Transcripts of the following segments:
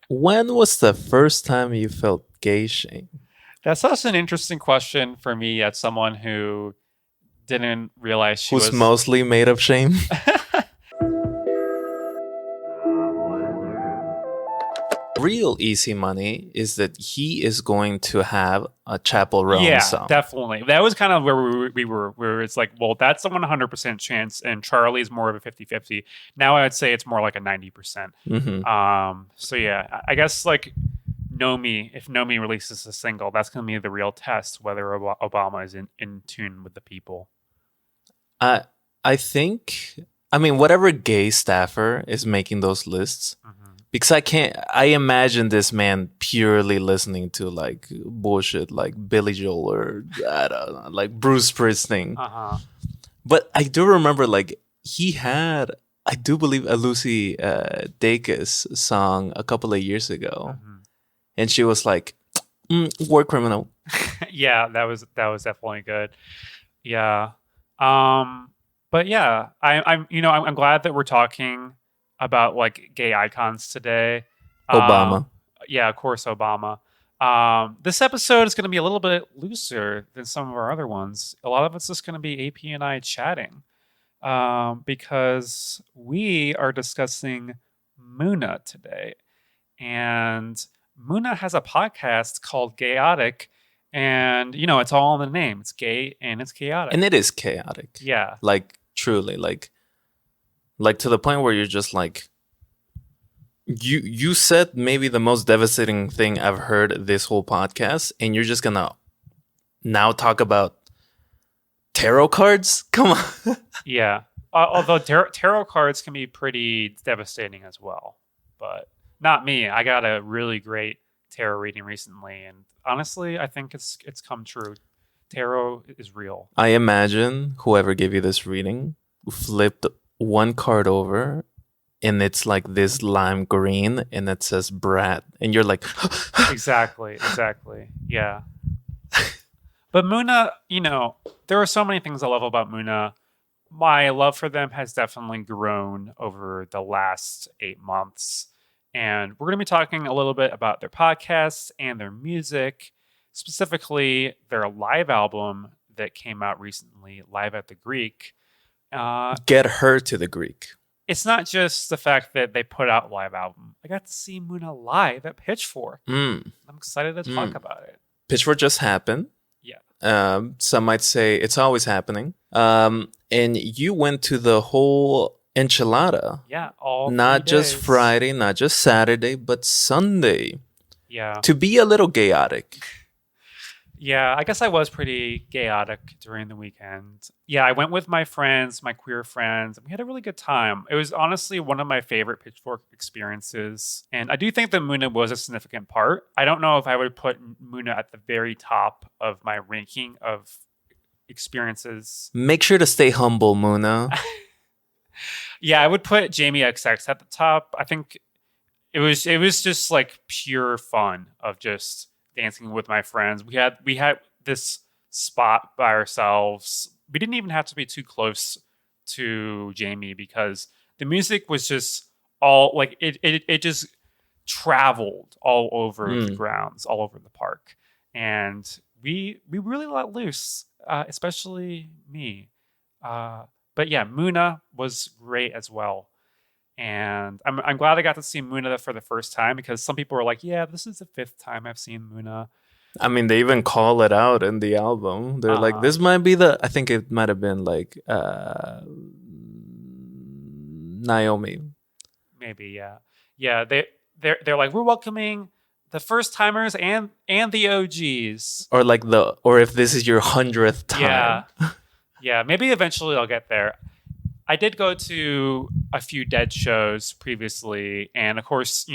When was the first time you felt gay shame? That's such an interesting question for me as someone who didn't realize she Who's was. mostly made of shame? Real easy money is that he is going to have a Chapel Roan Yeah, song. definitely. That was kind of where we were, where it's like, well, that's a 100% chance, and Charlie's more of a 50-50. Now I'd say it's more like a 90%. Hmm. So yeah, I guess like Nomi, if Nomi releases a single, that's going to be the real test whether Obama is in tune with the people. I I think I mean whatever gay staffer is making those lists, Hmm. because I imagine this man purely listening to like bullshit like Billy Joel or I don't know, like Bruce Springsteen. Uh-huh. But I do remember like he had, I do believe, a Lucy Dacus song a couple of years ago, Hmm. and she was like, "War criminal." Yeah, that was definitely good. Yeah. Um, but yeah, I'm glad that we're talking about like gay icons today. Obama. Um, yeah, of course, Obama. This episode is going to be a little bit looser than some of our other ones. A lot of it's just going to be AP and I chatting, because we are discussing Muna today, and Muna has a podcast called Gayotic, and it's all in the name. It's gay and it's chaotic. And it is chaotic, Yeah. like truly, like to the point where you're just like, you said maybe the most devastating thing I've heard this whole podcast, and you're just gonna now talk about tarot cards? Come on. Yeah. Although tarot cards can be pretty devastating as well, but not me. I got a really great tarot reading recently, and honestly, I think it's come true. Tarot is real. I imagine whoever gave you this reading flipped one card over, and it's like this lime green, and it says Brad, and you're like, Exactly. Yeah. But Muna, there are so many things I love about Muna. My love for them has definitely grown over the last 8 months. And we're going to be talking a little bit about their podcasts and their music, specifically their live album that came out recently, Live at the Greek. Uh, get her to the Greek. it's not just the fact that they put out a live album. I got to see Muna live at Pitchfork. Mm, I'm excited to talk mm. about it. Pitchfork just happened. Yeah. Some might say it's always happening. And you went to the whole enchilada, Yeah, all three not just days. Friday, not just Saturday, but Sunday, Yeah. to be a little chaotic. Yeah, I guess I was pretty chaotic during the weekend. Yeah, I went with my friends, my queer friends, and we had a really good time. It was honestly one of my favorite Pitchfork experiences. And I do think that Muna was a significant part. I don't know if I would put Muna at the very top of my ranking of experiences. Make sure to stay humble, Muna. Yeah, I would put Jamie XX at the top. I think it was just like pure fun of just dancing with my friends. We had this spot by ourselves. We didn't even have to be too close to Jamie because the music was just all like it just traveled all over the Mm. grounds, all over the park. And we really let loose, especially me. But yeah, Muna was great as well. And I'm glad I got to see Muna for the first time because some people were like, yeah, this is the fifth time I've seen Muna. I mean, they even call it out in the album. They're like, Uh, this might be the. I think it might have been like Naomi, Maybe, yeah. Yeah, they're like, we're welcoming the first timers and the OGs. or like or if this is your 100th Yeah. time. Yeah, maybe eventually I'll get there. I did go to a few Dead shows previously, and of course,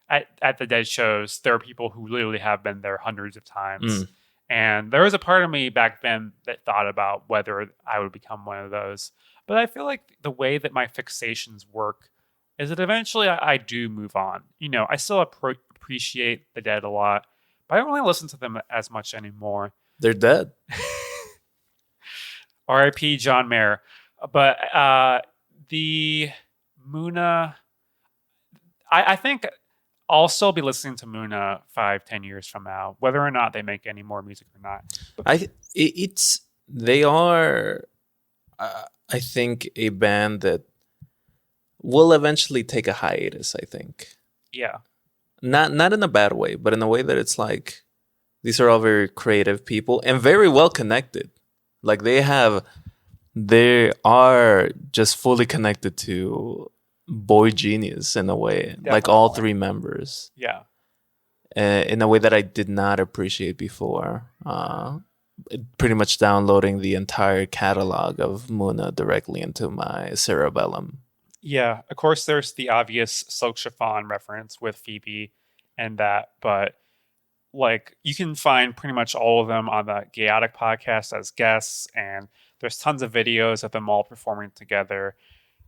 at the Dead shows, there are people who literally have been there hundreds of times. Mm. And there was a part of me back then that thought about whether I would become one of those. But I feel like the way that my fixations work is that eventually I do move on. I still appreciate the Dead a lot, but I don't really listen to them as much anymore. They're dead. R.I.P. John Mayer. But the Muna, I think I'll still be listening to Muna 5-10 years from now, whether or not they make any more music or not. They are, I think, a band that will eventually take a hiatus. I think, Yeah, not in a bad way, but in a way that it's like these are all very creative people and very well connected. Like they are just fully connected to Boy Genius in a way, like all Definitely. three members. Yeah. In a way that I did not appreciate before. Pretty much downloading the entire catalog of Muna directly into my cerebellum. Yeah. Of course, there's the obvious Silk Chiffon reference with Phoebe and that, but like you can find pretty much all of them on the Gayotic podcast as guests, and there's tons of videos of them all performing together.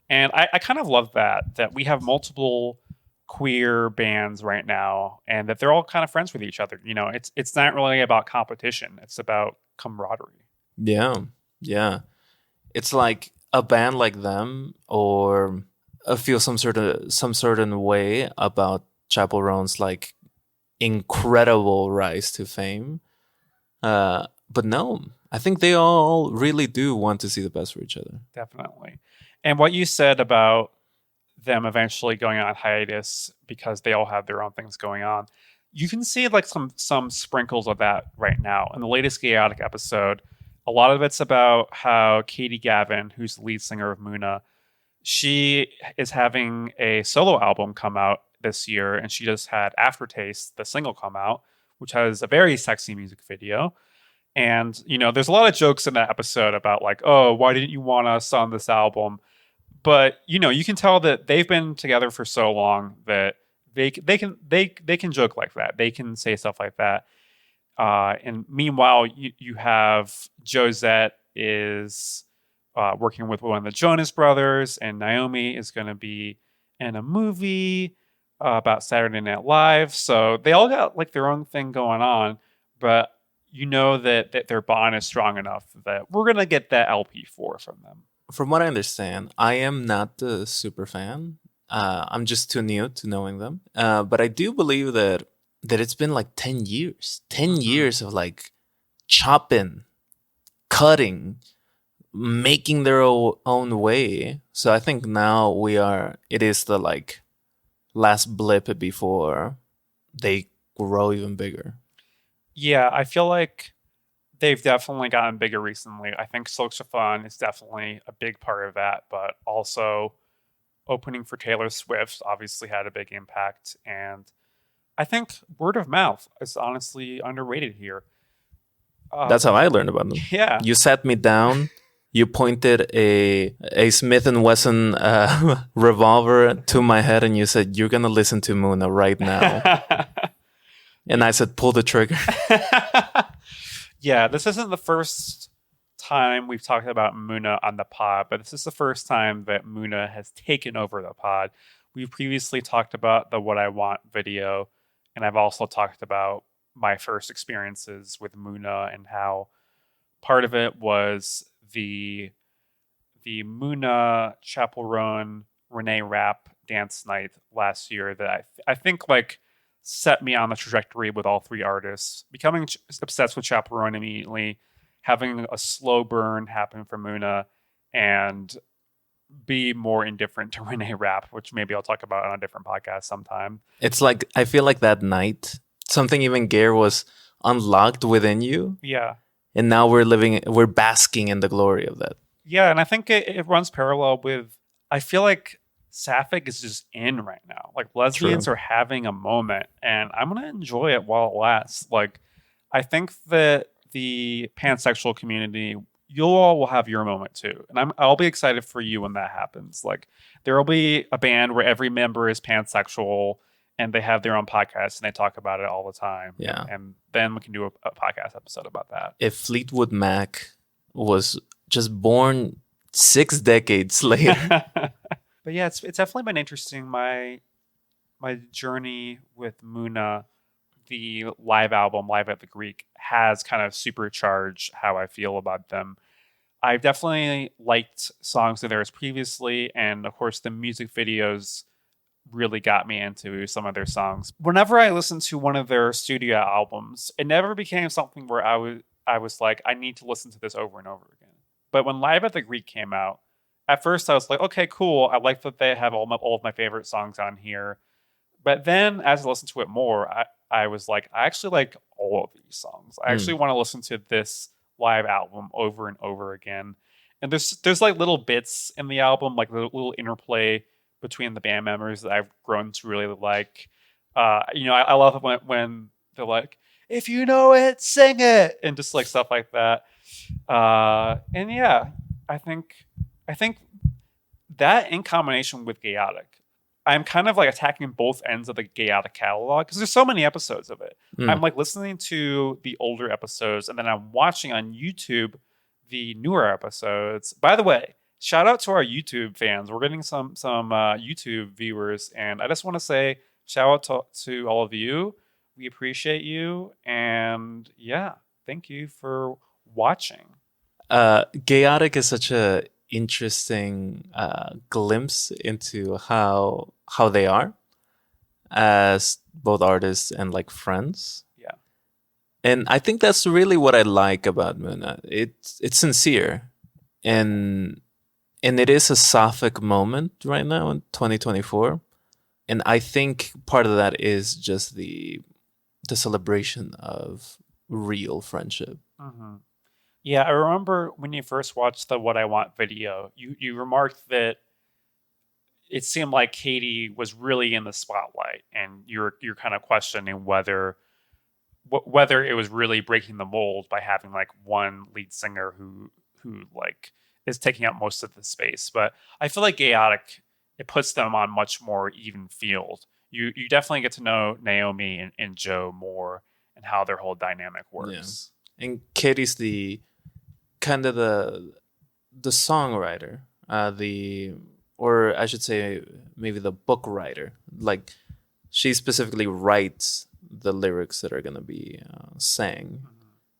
And I kind of love that we have multiple queer bands right now and that they're all kind of friends with each other. You know, it's not really about competition. It's about camaraderie. Yeah, yeah. It's like a band like them, or I feel some certain way about Chaperone's like incredible rise to fame. But no, I think they all really do want to see the best for each other. Definitely. And what you said about them eventually going on hiatus because they all have their own things going on. You can see like some sprinkles of that right now. In the latest Gayotic episode, a lot of it's about how Katie Gavin, who's the lead singer of Muna, she is having a solo album come out this year, and she just had Aftertaste, the single, come out, which has a very sexy music video. And, you know, there's a lot of jokes in that episode about like, oh, why didn't you want us on this album? But, you know, you can tell that they've been together for so long that they can joke like that. They can say stuff like that. And meanwhile, you have Josette is working with one of the Jonas Brothers, and Naomi is going to be in a movie about Saturday Night Live. So they all got like their own thing going on, but you know that their bond is strong enough that we're going to get that LP4 from them. From what I understand, I am not the super fan. I'm just too new to knowing them. But I do believe that it's been like 10 years. 10 years of like chopping, cutting, making their own way. So I think now it is the like last blip before they grow even bigger. Yeah, I feel like they've definitely gotten bigger recently. I think Silk Chiffon is definitely a big part of that, but also opening for Taylor Swift obviously had a big impact. And I think word of mouth is honestly underrated here. That's how I learned about them. Yeah. You sat me down. You pointed a Smith & Wesson revolver to my head and you said, you're going to listen to Muna right now. And I said, pull the trigger. Yeah, this isn't the first time we've talked about Muna on the pod, but this is the first time that Muna has taken over the pod. We've previously talked about the What I Want video, and I've also talked about my first experiences with Muna and how part of it was the Muna Chaperone Renee Rapp dance night last year that I think like set me on the trajectory with all three artists, becoming obsessed with Chaperone immediately, having a slow burn happen for Muna, and be more indifferent to Renee Rapp, which maybe I'll talk about on a different podcast sometime. It's like, I feel like that night, something even gayer was unlocked within you. Yeah. And now we're basking in the glory of that. Yeah, and I think it runs parallel with, I feel like sapphic is just in right now. Like lesbians are having a moment, and I'm gonna enjoy it while it lasts. Like, I think that the pansexual community, you all will have your moment too, and I'll be excited for you when that happens. Like, there will be a band where every member is pansexual, and they have their own podcast, and they talk about it all the time. Yeah, and then we can do a podcast episode about that. If Fleetwood Mac was just born 6 decades later. But yeah, it's definitely been interesting. My journey with Muna, the live album, Live at the Greek, has kind of supercharged how I feel about them. I've definitely liked songs of theirs previously, and of course the music videos really got me into some of their songs. Whenever I listened to one of their studio albums, it never became something where I was like, I need to listen to this over and over again. But when Live at the Greek came out, at first I was like, okay, cool. I like that they have all of my favorite songs on here. But then as I listened to it more, I was like, I actually like all of these songs. I actually want to listen to this live album over and over again. And there's like little bits in the album, like little interplay between the band members that I've grown to really like. I love it when they're like, if you know it, sing it, and just like stuff like that. And yeah, I think that in combination with Gayotic, I'm kind of like attacking both ends of the Gayotic catalog because there's so many episodes of it. I'm like listening to the older episodes and then I'm watching on YouTube the newer episodes. By the way, shout out to our YouTube fans. We're getting some YouTube viewers, and I just want to say shout out to all of you. We appreciate you, and yeah, thank you for watching. Gayotic is such a interesting glimpse into how they are as both artists and like friends. Yeah. And I think that's really what I like about Muna. It's sincere, and it is a sapphic moment right now in 2024. And I think part of that is just the celebration of real friendship. Mm-hmm. Yeah, I remember when you first watched the What I Want video, you remarked that it seemed like Katie was really in the spotlight, and you're kind of questioning whether it was really breaking the mold by having like one lead singer who like is taking up most of the space. But I feel like Gayotic, it puts them on much more even field. You definitely get to know Naomi and Joe more and how their whole dynamic works. Yeah. And Katie's the kind of the songwriter, or I should say maybe the book writer. Like she specifically writes the lyrics that are going to be sang.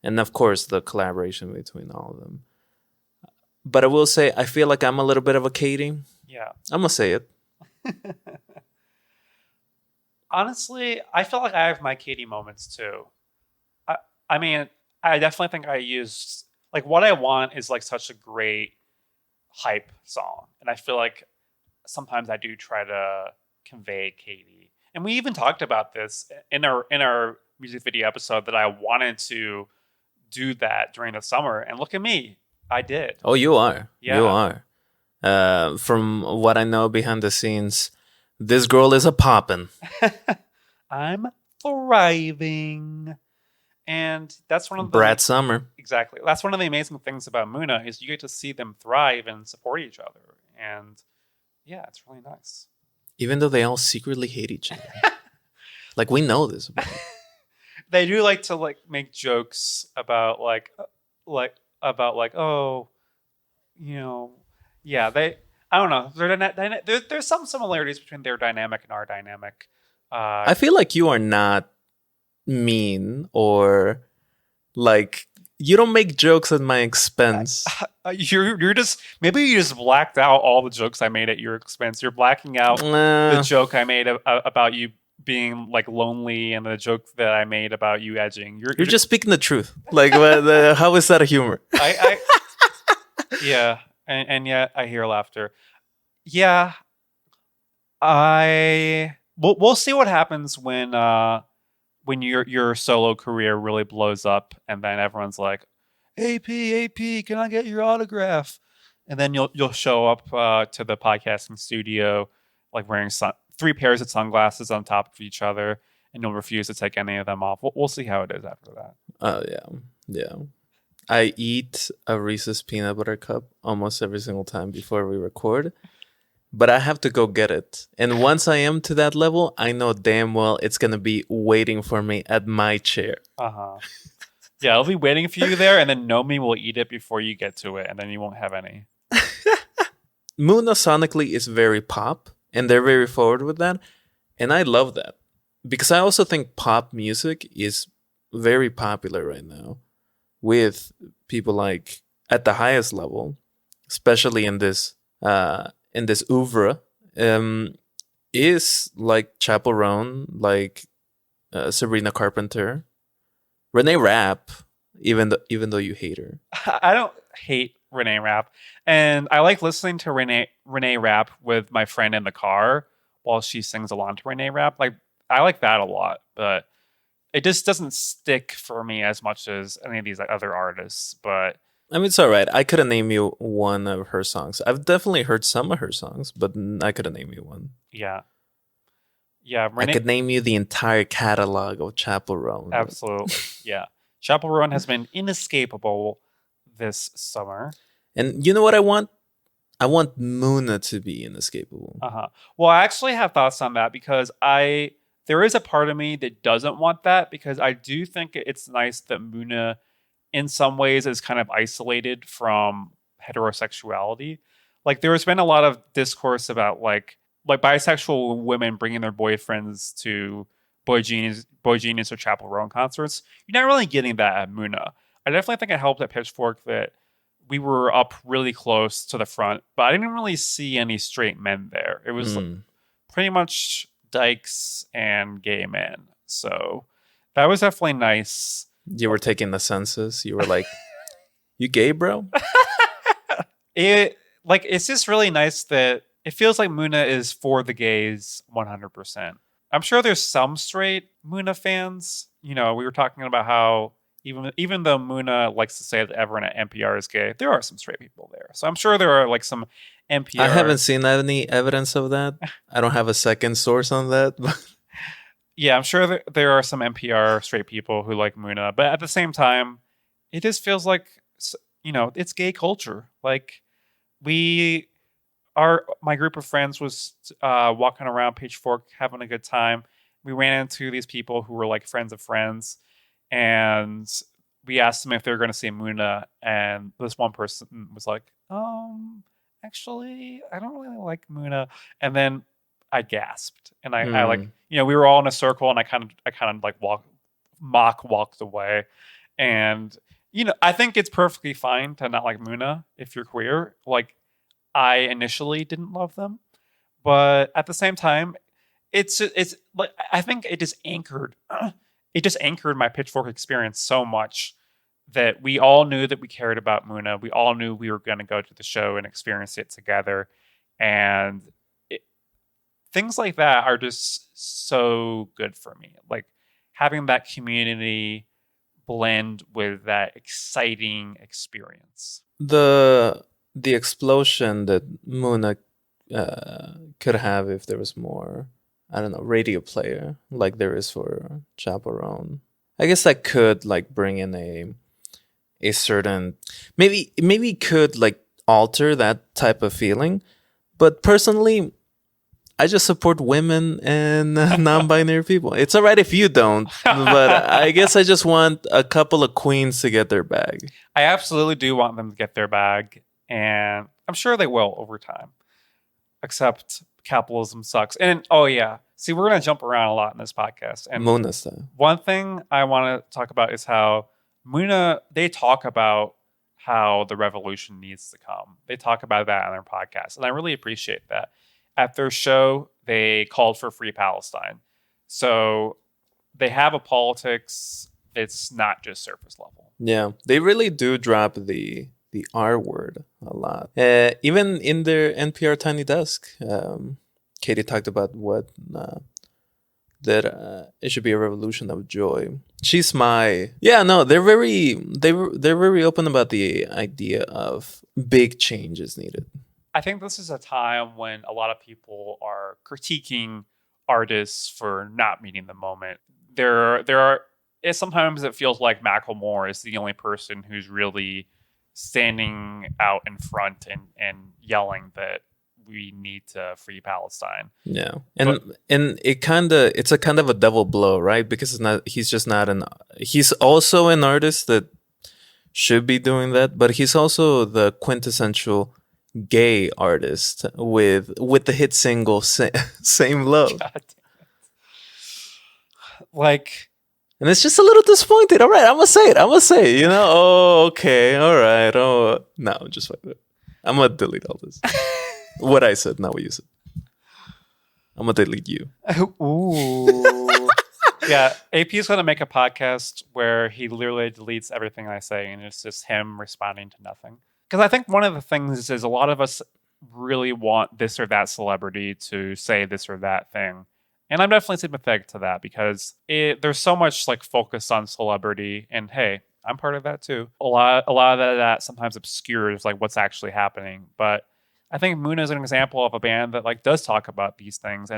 And of course the collaboration between all of them. But I will say, I feel like I'm a little bit of a Katie. Yeah. I'm going to say it. Honestly, I feel like I have my Katie moments too. I mean, I definitely think I used, like, What I Want is like such a great hype song. And I feel like sometimes I do try to convey Katie. And we even talked about this in our music video episode that I wanted to do that during the summer. And look at me. I did. Oh, you are. Yeah. You are. From what I know behind the scenes, this girl is a poppin'. I'm thriving. And that's one of the... Brad Summer. Exactly. That's one of the amazing things about Muna is you get to see them thrive and support each other. And yeah, it's really nice. Even though they all secretly hate each other. Like, we know this about it. They do like to like make jokes about oh, you know, yeah, I don't know. There's some similarities between their dynamic and our dynamic. I feel like you are not mean or like you don't make jokes at my expense. You're just, maybe you just blacked out all the jokes I made at your expense. You're blacking out the joke I made about you being like lonely and the joke that I made about you edging. You're just speaking the truth. Like, how is that a humor? Yeah, and yet I hear laughter. Yeah, we'll see what happens when your solo career really blows up, and then everyone's like, AP, can I get your autograph? And then you'll show up to the podcasting studio like wearing 3 pairs of sunglasses on top of each other, and you'll refuse to take any of them off. We'll see how it is after that. Oh, yeah. I eat a Reese's peanut butter cup almost every single time before we record, but I have to go get it. And once I am to that level, I know damn well it's going to be waiting for me at my chair. Uh-huh. Yeah, I'll be waiting for you there, and then Naomi will eat it before you get to it, and then you won't have any. Muna sonically is very pop, and they're very forward with that. And I love that. Because I also think pop music is very popular right now with people like at the highest level, especially in this oeuvre. is like Chaperone, like Sabrina Carpenter, Renee Rapp, even though you hate her. I don't hate Renee Rapp, and I like listening to Renee Rapp with my friend in the car while she sings along to Renee Rapp. Like I like that a lot, but it just doesn't stick for me as much as any of these like, other artists. But I mean, it's all right. I couldn't name you one of her songs. I've definitely heard some of her songs, but I couldn't name you one. yeah, I could name you the entire catalog of Chaperone. Absolutely, yeah. Chaperone has been inescapable this summer. And you know what I want? I want Muna to be inescapable. Well, I actually have thoughts on that because there is a part of me that doesn't want that because I do think it's nice that Muna, in some ways, is kind of isolated from heterosexuality. Like there has been a lot of discourse about like bisexual women bringing their boyfriends to Boy Genius or Chaperone concerts. You're not really getting that at Muna. I definitely think it helped at Pitchfork that we were up really close to the front, but I didn't really see any straight men there. It was pretty much dykes and gay men. So that was definitely nice. You were taking the census. You were like, "You gay, bro?" It's just really nice that it feels like Muna is for the gays 100%. I'm sure there's some straight Muna fans. You know, we were talking about how even though Muna likes to say that everyone at NPR is gay, there are some straight people there. So I'm sure there are like some NPR. I haven't seen any evidence of that. I don't have a second source on that. Yeah, I'm sure there are some NPR straight people who like Muna, but at the same time, it just feels like, you know, it's gay culture. Like my group of friends was walking around Pitchfork having a good time. We ran into these people who were like friends of friends, and we asked them if they were going to see Muna, and this one person was like, actually, I don't really like Muna. And then I gasped, and I like, you know, we were all in a circle, and I kind of like walked away, and you know, I think it's perfectly fine to not like Muna if you're queer. Like, I initially didn't love them, but at the same time, it's like I think it just anchored my Pitchfork experience so much that we all knew that we cared about Muna. We all knew we were going to go to the show and experience it together, and things like that are just so good for me. Like having that community blend with that exciting experience. The explosion that Muna could have if there was more, I don't know, radio player like there is for Chaperone. I guess that could like bring in a certain, maybe could like alter that type of feeling. But personally, I just support women and non-binary people. It's all right if you don't, but I guess I just want a couple of queens to get their bag. I absolutely do want them to get their bag, and I'm sure they will over time. Except capitalism sucks. And oh yeah, see, we're gonna jump around a lot in this podcast. And Muna style. One thing I want to talk about is how Muna, they talk about how the revolution needs to come. They talk about that on their podcast, and I really appreciate that. At their show, they called for free Palestine. So they have a politics that's not just surface level. Yeah, they really do drop the R word a lot. Even in their NPR Tiny Desk, Katie talked about that it should be a revolution of joy. She's my they're very open about the idea of big changes needed. I think this is a time when a lot of people are critiquing artists for not meeting the moment. Sometimes it feels like Macklemore is the only person who's really standing out in front and yelling that we need to free Palestine. Yeah, and it's a kind of a double blow, right? Because he's also an artist that should be doing that, but he's also the quintessential gay artist with the hit single Same Love. God damn it. Like, and it's just a little disappointing. All right, I'm gonna say it, you know. Oh, okay, all right. Oh, no, just like that. I'm gonna delete all this. What I said, not what you said. I'm gonna delete you. Ooh. Yeah, AP is going to make a podcast where he literally deletes everything I say, and it's just him responding to nothing. Because I think one of the things is a lot of us really want this or that celebrity to say this or that thing. And I'm definitely sympathetic to that because there's so much like focus on celebrity, and hey, I'm part of that too. A lot of that sometimes obscures like what's actually happening. But I think Muna is an example of a band that like does talk about these things,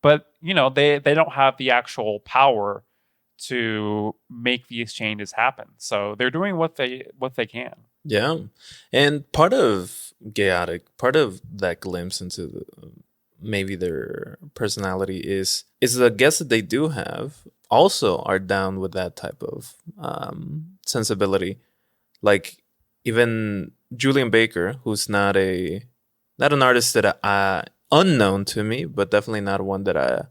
but you know they don't have the actual power to make these changes happen. So they're doing what they can. Yeah, and part of Gayotic, part of that glimpse into maybe their personality is the guests that they do have also are down with that type of sensibility. Like even Julian Baker, who's not an artist that unknown to me, but definitely not one that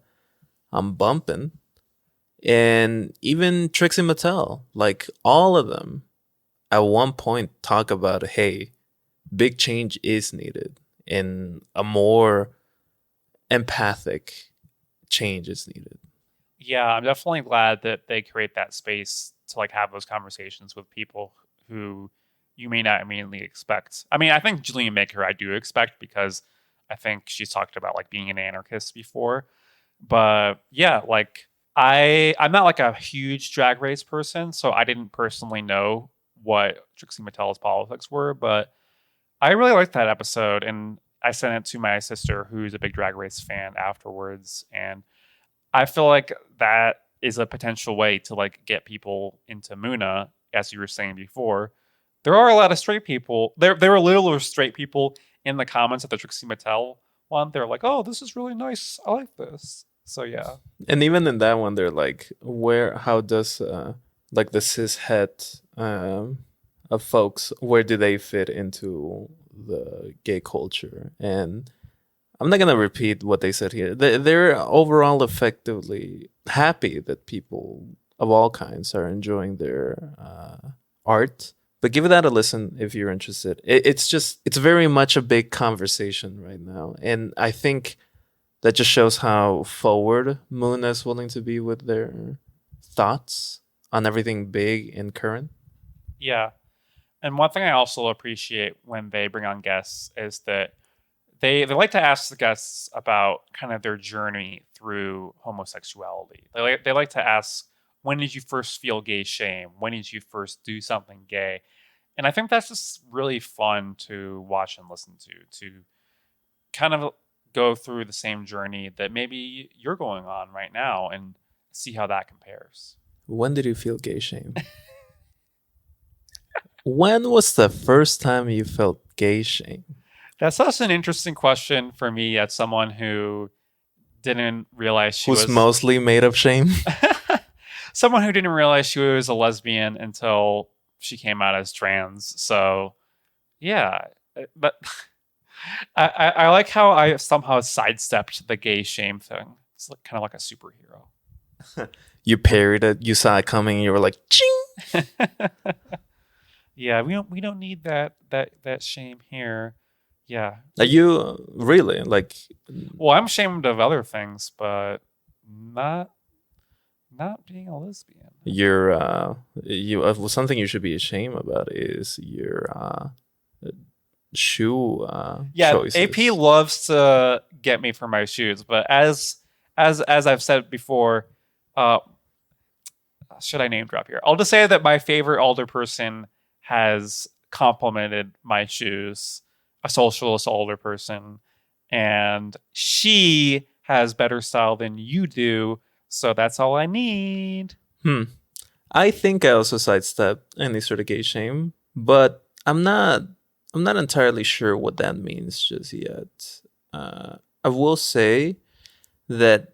I'm bumping. And even Trixie Mattel, like all of them at one point talk about, hey, big change is needed and a more empathic change is needed. Yeah, I'm definitely glad that they create that space to like have those conversations with people who you may not immediately expect. I mean, I think Julian Baker I do expect because I think she's talked about like being an anarchist before. But yeah, like I'm not like a huge Drag Race person, so I didn't personally know what Trixie Mattel's politics were, but I really liked that episode, and I sent it to my sister, who's a big Drag Race fan, afterwards, and I feel like that is a potential way to like get people into Muna, as you were saying before. There are a lot of straight people. There were little straight people in the comments of the Trixie Mattel one. They're like, "Oh, this is really nice. I like this." So yeah. And even in that one, they're like, how does like the cis het of folks, where do they fit into the gay culture? And I'm not gonna repeat what they said here. They're overall effectively happy that people of all kinds are enjoying their art. But give that a listen if you're interested. It's very much a big conversation right now, and I think that just shows how forward Moon is willing to be with their thoughts on everything big and current. Yeah. And one thing I also appreciate when they bring on guests is that they like to ask the guests about kind of their journey through homosexuality. They like to ask, when did you first feel gay shame? When did you first do something gay? And I think that's just really fun to watch and listen to kind of go through the same journey that maybe you're going on right now and see how that compares. When did you feel gay shame? When was the first time you felt gay shame? That's such an interesting question for me as someone who didn't realize who's mostly made of shame. Someone who didn't realize she was a lesbian until she came out as trans. So yeah, but I like how I somehow sidestepped the gay shame thing. It's like, kind of like a superhero. You parried it. You saw it coming. You were like, ching. Yeah, we don't need that shame here. Yeah. Are you really like? Well, I'm ashamed of other things, but not being a lesbian. You're something you should be ashamed about is your shoe choices. AP loves to get me for my shoes, but as I've said before, should I name drop here? I'll just say that my favorite older person has complimented my shoes, a socialist older person, and she has better style than you do, so that's all I need. I think I also sidestep any sort of gay shame, but I'm not entirely sure what that means just yet. I will say that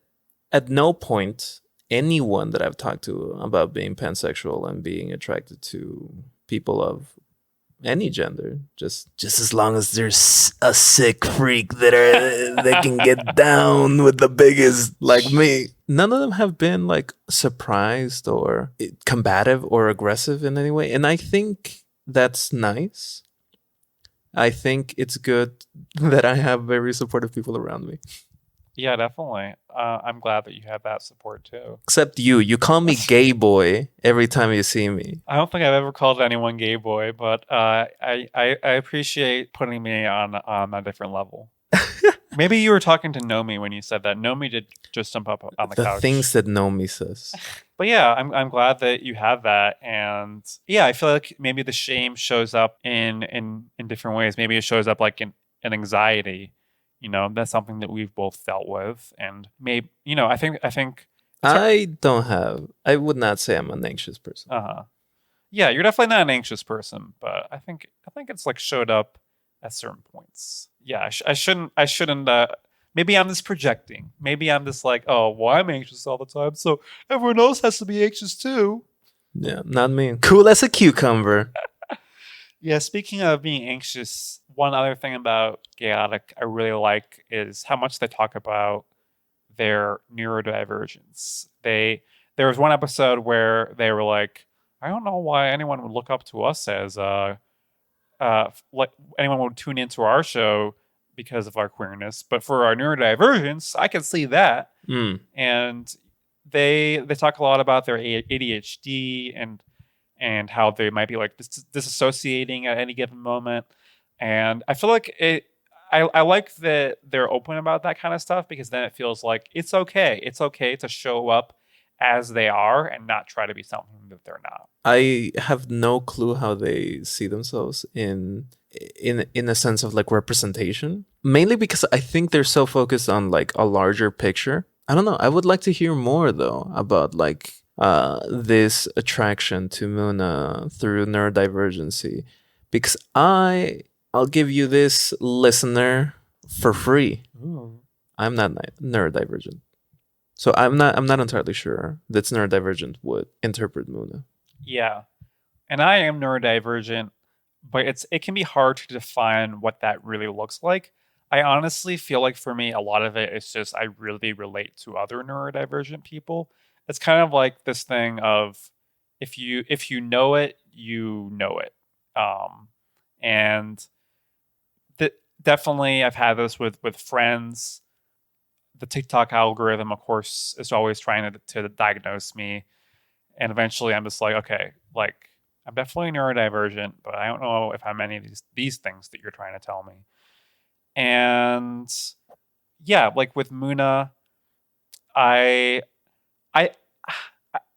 at no point anyone that I've talked to about being pansexual and being attracted to people of any gender, just as long as there's a sick freak that can get down with the biggest like me, none of them have been like surprised or combative or aggressive in any way. And I think that's nice. I think it's good that I have very supportive people around me. Yeah, definitely. I'm glad that you have that support too. Except you call me gay boy every time you see me. I don't think I've ever called anyone gay boy, but I appreciate putting me on a different level. Maybe you were talking to Naomi when you said that. Naomi did just jump up on the The couch. things that Naomi says. But yeah, I'm glad that you have that, and yeah, I feel like maybe the shame shows up in different ways. Maybe it shows up like in anxiety. You know, that's something that we've both dealt with, and maybe I think I would not say I'm an anxious person. yeah, you're definitely not an anxious person, but I think it's like showed up at certain points. Yeah, I shouldn't. Maybe I'm just projecting. Maybe I'm just like, oh, well, I'm anxious all the time, so everyone else has to be anxious too. Yeah, not me. Cool as a cucumber. Yeah, speaking of being anxious, one other thing about Gayotic I really like is how much they talk about their neurodivergence. There was one episode where they were like, I don't know why anyone would look up to us as like anyone would tune into our show because of our queerness, but for our neurodivergence, I can see that. Mm. And they talk a lot about their ADHD and how they might be like disassociating at any given moment. And I feel like I like that they're open about that kind of stuff because then it feels like it's okay. It's okay to show up as they are and not try to be something that they're not. I have no clue how they see themselves in a sense of like representation. Mainly because I think they're so focused on like a larger picture. I don't know. I would like to hear more though about like this attraction to Muna through neurodivergency, because I'll give you this, listener, for free. Ooh. I'm not neurodivergent. So I'm not entirely sure that neurodivergent would interpret Muna. Yeah. And I am neurodivergent, but it can be hard to define what that really looks like. I honestly feel like for me a lot of it is just I really relate to other neurodivergent people. It's kind of like this thing of if you know it, you know it. And definitely I've had this with friends. The TikTok algorithm, of course, is always trying to diagnose me. And eventually I'm just like, okay, like I'm definitely neurodivergent, but I don't know if I'm any of these things that you're trying to tell me. And yeah, like with Muna, I I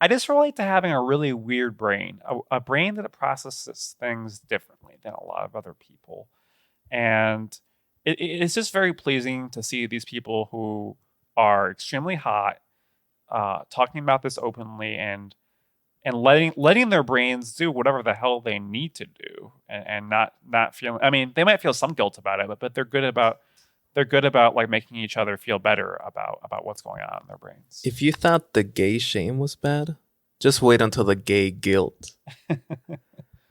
I just relate to having a really weird brain, a brain that processes things differently than a lot of other people. And it's just very pleasing to see these people who are extremely hot talking about this openly and letting their brains do whatever the hell they need to do and not feeling. I mean, they might feel some guilt about it, but they're good about like making each other feel better about what's going on in their brains. If you thought the gay shame was bad, just wait until the gay guilt.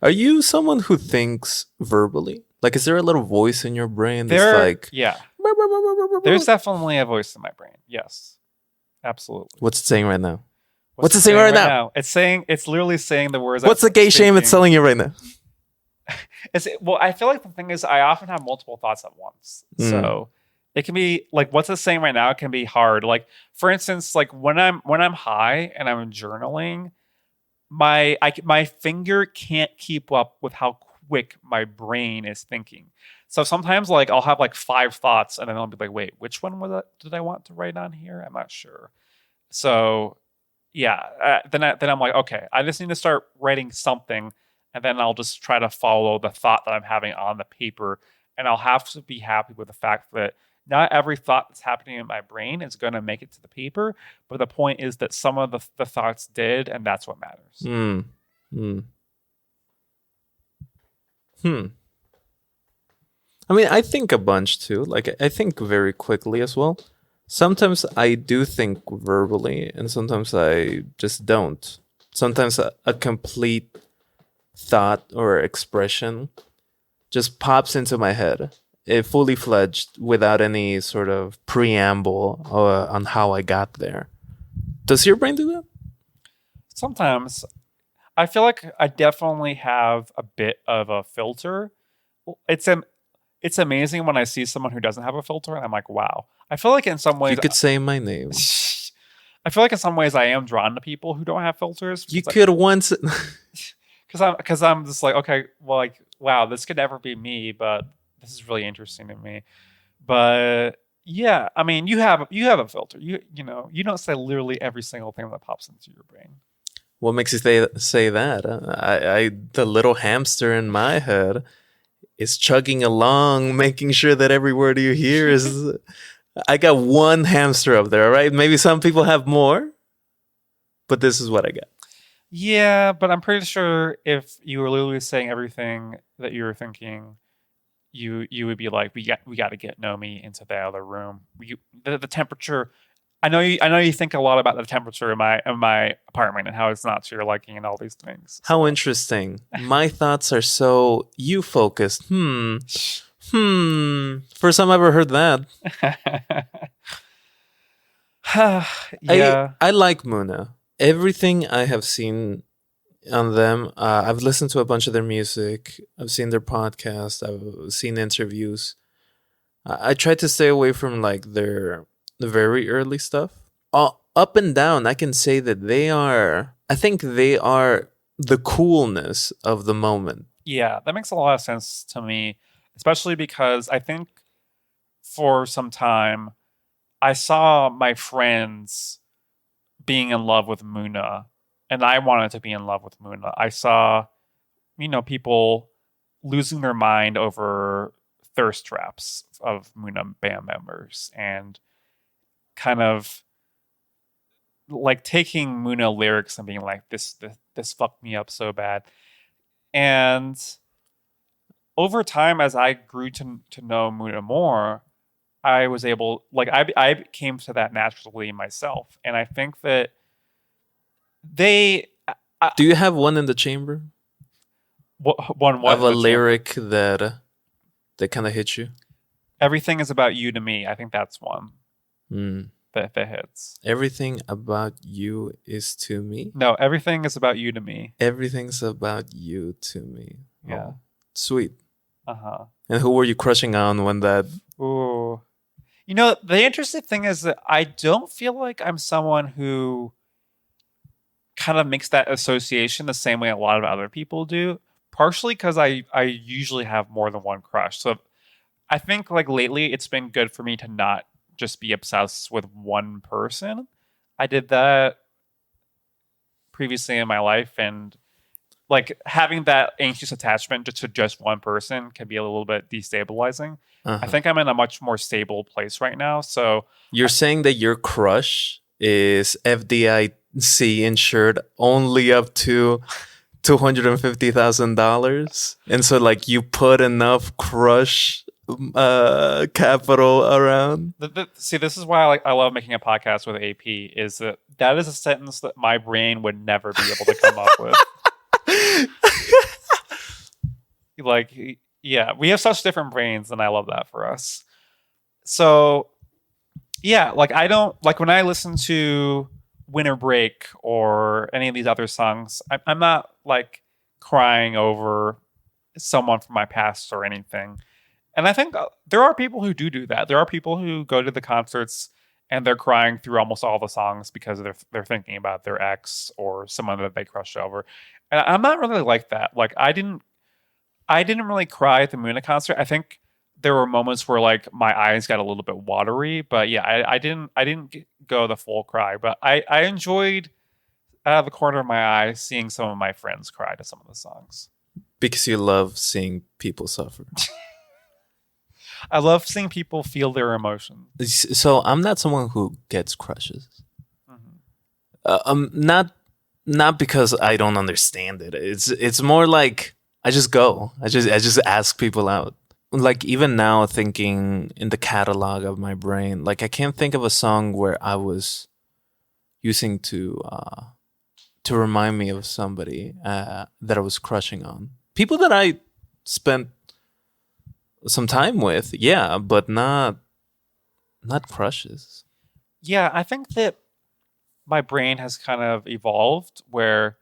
Are you someone who thinks verbally? Like, is there a little voice in your brain that's like... Yeah. There's definitely a voice in my brain. Yes. Absolutely. What's it saying right now? What's it saying right now? It's literally saying the words. What's the gay shame it's telling you right now? Well, I feel like the thing is I often have multiple thoughts at once. So it can be like what's it saying right now? It can be hard. Like for instance, like when I'm high and I'm journaling, my finger can't keep up with how quick my brain is thinking. So sometimes like I'll have like 5 thoughts and then I'll be like, wait, which one did I want to write on here? I'm not sure. So yeah, then I'm like, okay, I just need to start writing something, and then I'll just try to follow the thought that I'm having on the paper, and I'll have to be happy with the fact that not every thought that's happening in my brain is going to make it to the paper, but the point is that some of the thoughts did, and that's what matters. I mean, I think a bunch too. Like, I think very quickly as well. Sometimes I do think verbally, and sometimes I just don't. Sometimes a complete thought or expression just pops into my head, fully fledged, without any sort of preamble on how I got there. Does your brain do that? Sometimes. I feel like I definitely have a bit of a filter. It's it's amazing when I see someone who doesn't have a filter, and I'm like, wow. I feel like in some ways You could say my name. I feel like in some ways I am drawn to people who don't have filters. You could once. Because I'm just like, okay, well, like, wow, this could never be me, but this is really interesting to me. But yeah, I mean, you have a filter. You know, you don't say literally every single thing that pops into your brain. What makes you say that? I the little hamster in my head is chugging along, making sure that every word you hear is. I got one hamster up there, all right? Maybe some people have more, but this is what I got. Yeah, but I'm pretty sure if you were literally saying everything that you were thinking, you would be like, we got to get Naomi into the other room. The temperature. I know you think a lot about the temperature in my apartment and how it's not to your liking and all these things. How interesting. My thoughts are so you focused. First time I ever heard that. Yeah. I like Muna. Everything I have seen on them, I've listened to a bunch of their music. I've seen their podcast. I've seen interviews. I try to stay away from like the very early stuff. Up and down, I can say that they are. I think they are the coolness of the moment. Yeah, that makes a lot of sense to me, especially because I think for some time I saw my friends being in love with Muna, and I wanted to be in love with Muna. I saw, people losing their mind over thirst traps of Muna band members and kind of like taking Muna lyrics and being like, this fucked me up so bad. And over time, as I grew to know Muna more, I was able, like, I came to that naturally myself. And I think that they... Do you have one in the chamber? One of a lyric that kind of hits you? Everything is about you to me. I think that's one that hits. Everything about you is to me? No, everything is about you to me. Everything's about you to me. Yeah. Oh, sweet. Uh-huh. And who were you crushing on when that... Ooh. The interesting thing is that I don't feel like I'm someone who kind of makes that association the same way a lot of other people do. Partially because I usually have more than one crush. So I think like lately it's been good for me to not just be obsessed with one person. I did that previously in my life, and like having that anxious attachment to just one person can be a little bit destabilizing. I think I'm in a much more stable place right now. So you're saying that your crush is FDIC insured only up to $250,000, and so like you put enough crush capital around. See, this is why I love making a podcast with AP. Is that is a sentence that my brain would never be able to come up with. Like, yeah, we have such different brains, and I love that for us. So, yeah, like I don't like when I listen to Winter Break or any of these other songs, I'm not like crying over someone from my past or anything. And I think there are people who do that. There are people who go to the concerts and they're crying through almost all the songs because they're thinking about their ex or someone that they crushed over. And I'm not really like that. Like I didn't really cry at the Muna concert. I think there were moments where like my eyes got a little bit watery, but yeah, I didn't go the full cry, but I enjoyed out of the corner of my eye seeing some of my friends cry to some of the songs. Because you love seeing people suffer. I love seeing people feel their emotions. So I'm not someone who gets crushes. Not because I don't understand it. It's more like I just go. I just ask people out. Like even now, thinking in the catalog of my brain, like I can't think of a song where I was using to remind me of somebody that I was crushing on. People that I spent some time with, yeah, but not crushes. Yeah, I think that my brain has kind of evolved where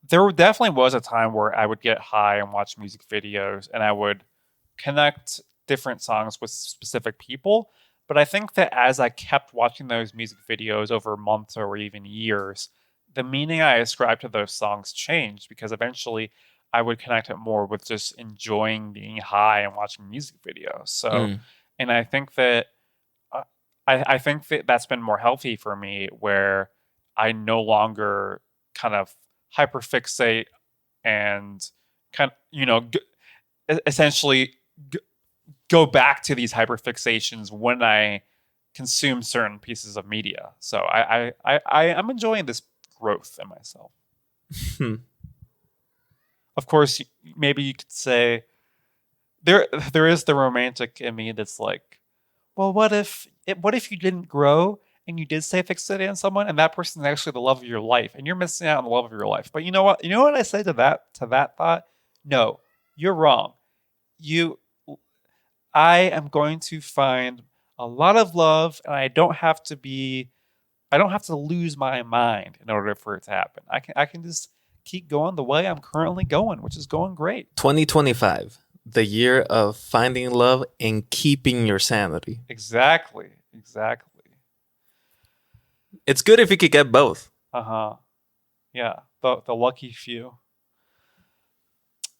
there definitely was a time where I would get high and watch music videos and I would connect different songs with specific people. But I think that as I kept watching those music videos over months or even years, the meaning I ascribed to those songs changed because eventually I would connect it more with just enjoying being high and watching music videos. So, Mm. and I think that I think that that's been more healthy for me, where I no longer kind of hyperfixate and kind of, essentially g- go back to these hyperfixations when I consume certain pieces of media. So I'm enjoying this growth in myself. Hmm. Of course, maybe you could say there is the romantic in me that's like, well, what if you didn't grow and you did stay fixated on someone and that person is actually the love of your life and you're missing out on the love of your life. But you know what? You know what I say to that thought? No, you're wrong. You I am going to find a lot of love and I don't have to lose my mind in order for it to happen. I can just keep going the way I'm currently going, which is going great. 2025, the year of finding love and keeping your sanity. Exactly. It's good if you could get both. Yeah. The lucky few.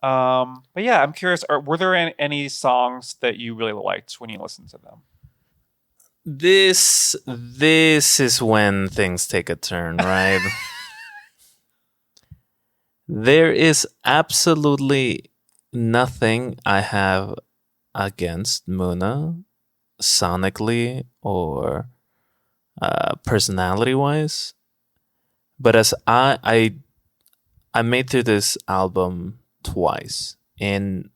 But yeah, I'm curious. Were there any songs that you really liked when you listened to them? This is when things take a turn, right? There is absolutely nothing I have against Muna sonically or personality wise, but as I made through this album twice, and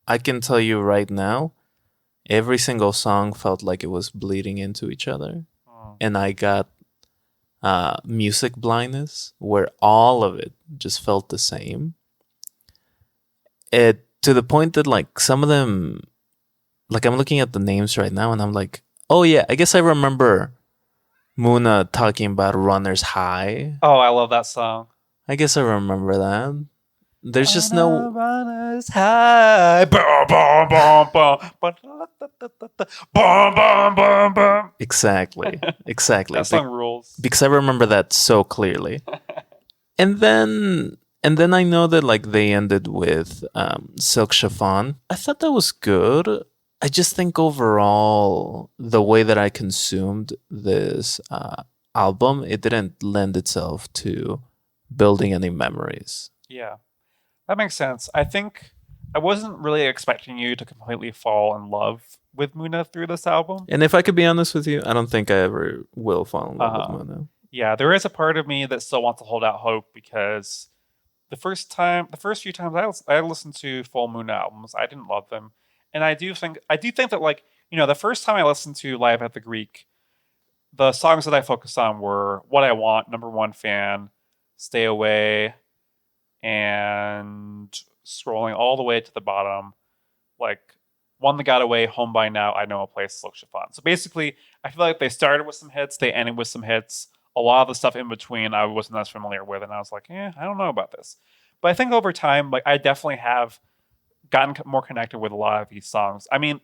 I can tell you right now, every single song felt like it was bleeding into each other, and I got music blindness where all of it just felt the same. It to the point that like some of them, like I'm looking at the names right now and I'm like, oh yeah, I guess I remember Muna talking about Runner's High. Oh, I love that song. I guess I remember that. There's just no Runner's High. Boom, boom, boom, boom. Boom, boom, boom, boom. exactly. That song rules. Because I remember that so clearly. and then I know that like they ended with Silk Chiffon. I thought that was good. I just think overall the way that I consumed this album, it didn't lend itself to building any memories. Yeah, that makes sense. I think I wasn't really expecting you to completely fall in love with Muna through this album. And if I could be honest with you, I don't think I ever will fall in love with Muna. Yeah, there is a part of me that still wants to hold out hope because the first few times I listened to full Muna albums, I didn't love them. And I do think that like, the first time I listened to Live at the Greek, the songs that I focused on were What I Want, Number One Fan, Stay Away, and scrolling all the way to the bottom, like One That Got Away, Home by Now, I Know a Place, Silk Chiffon. So basically, I feel like they started with some hits, they ended with some hits. A lot of the stuff in between I wasn't as familiar with, and I was like, I don't know about this. But I think over time, like I definitely have gotten more connected with a lot of these songs. I mean,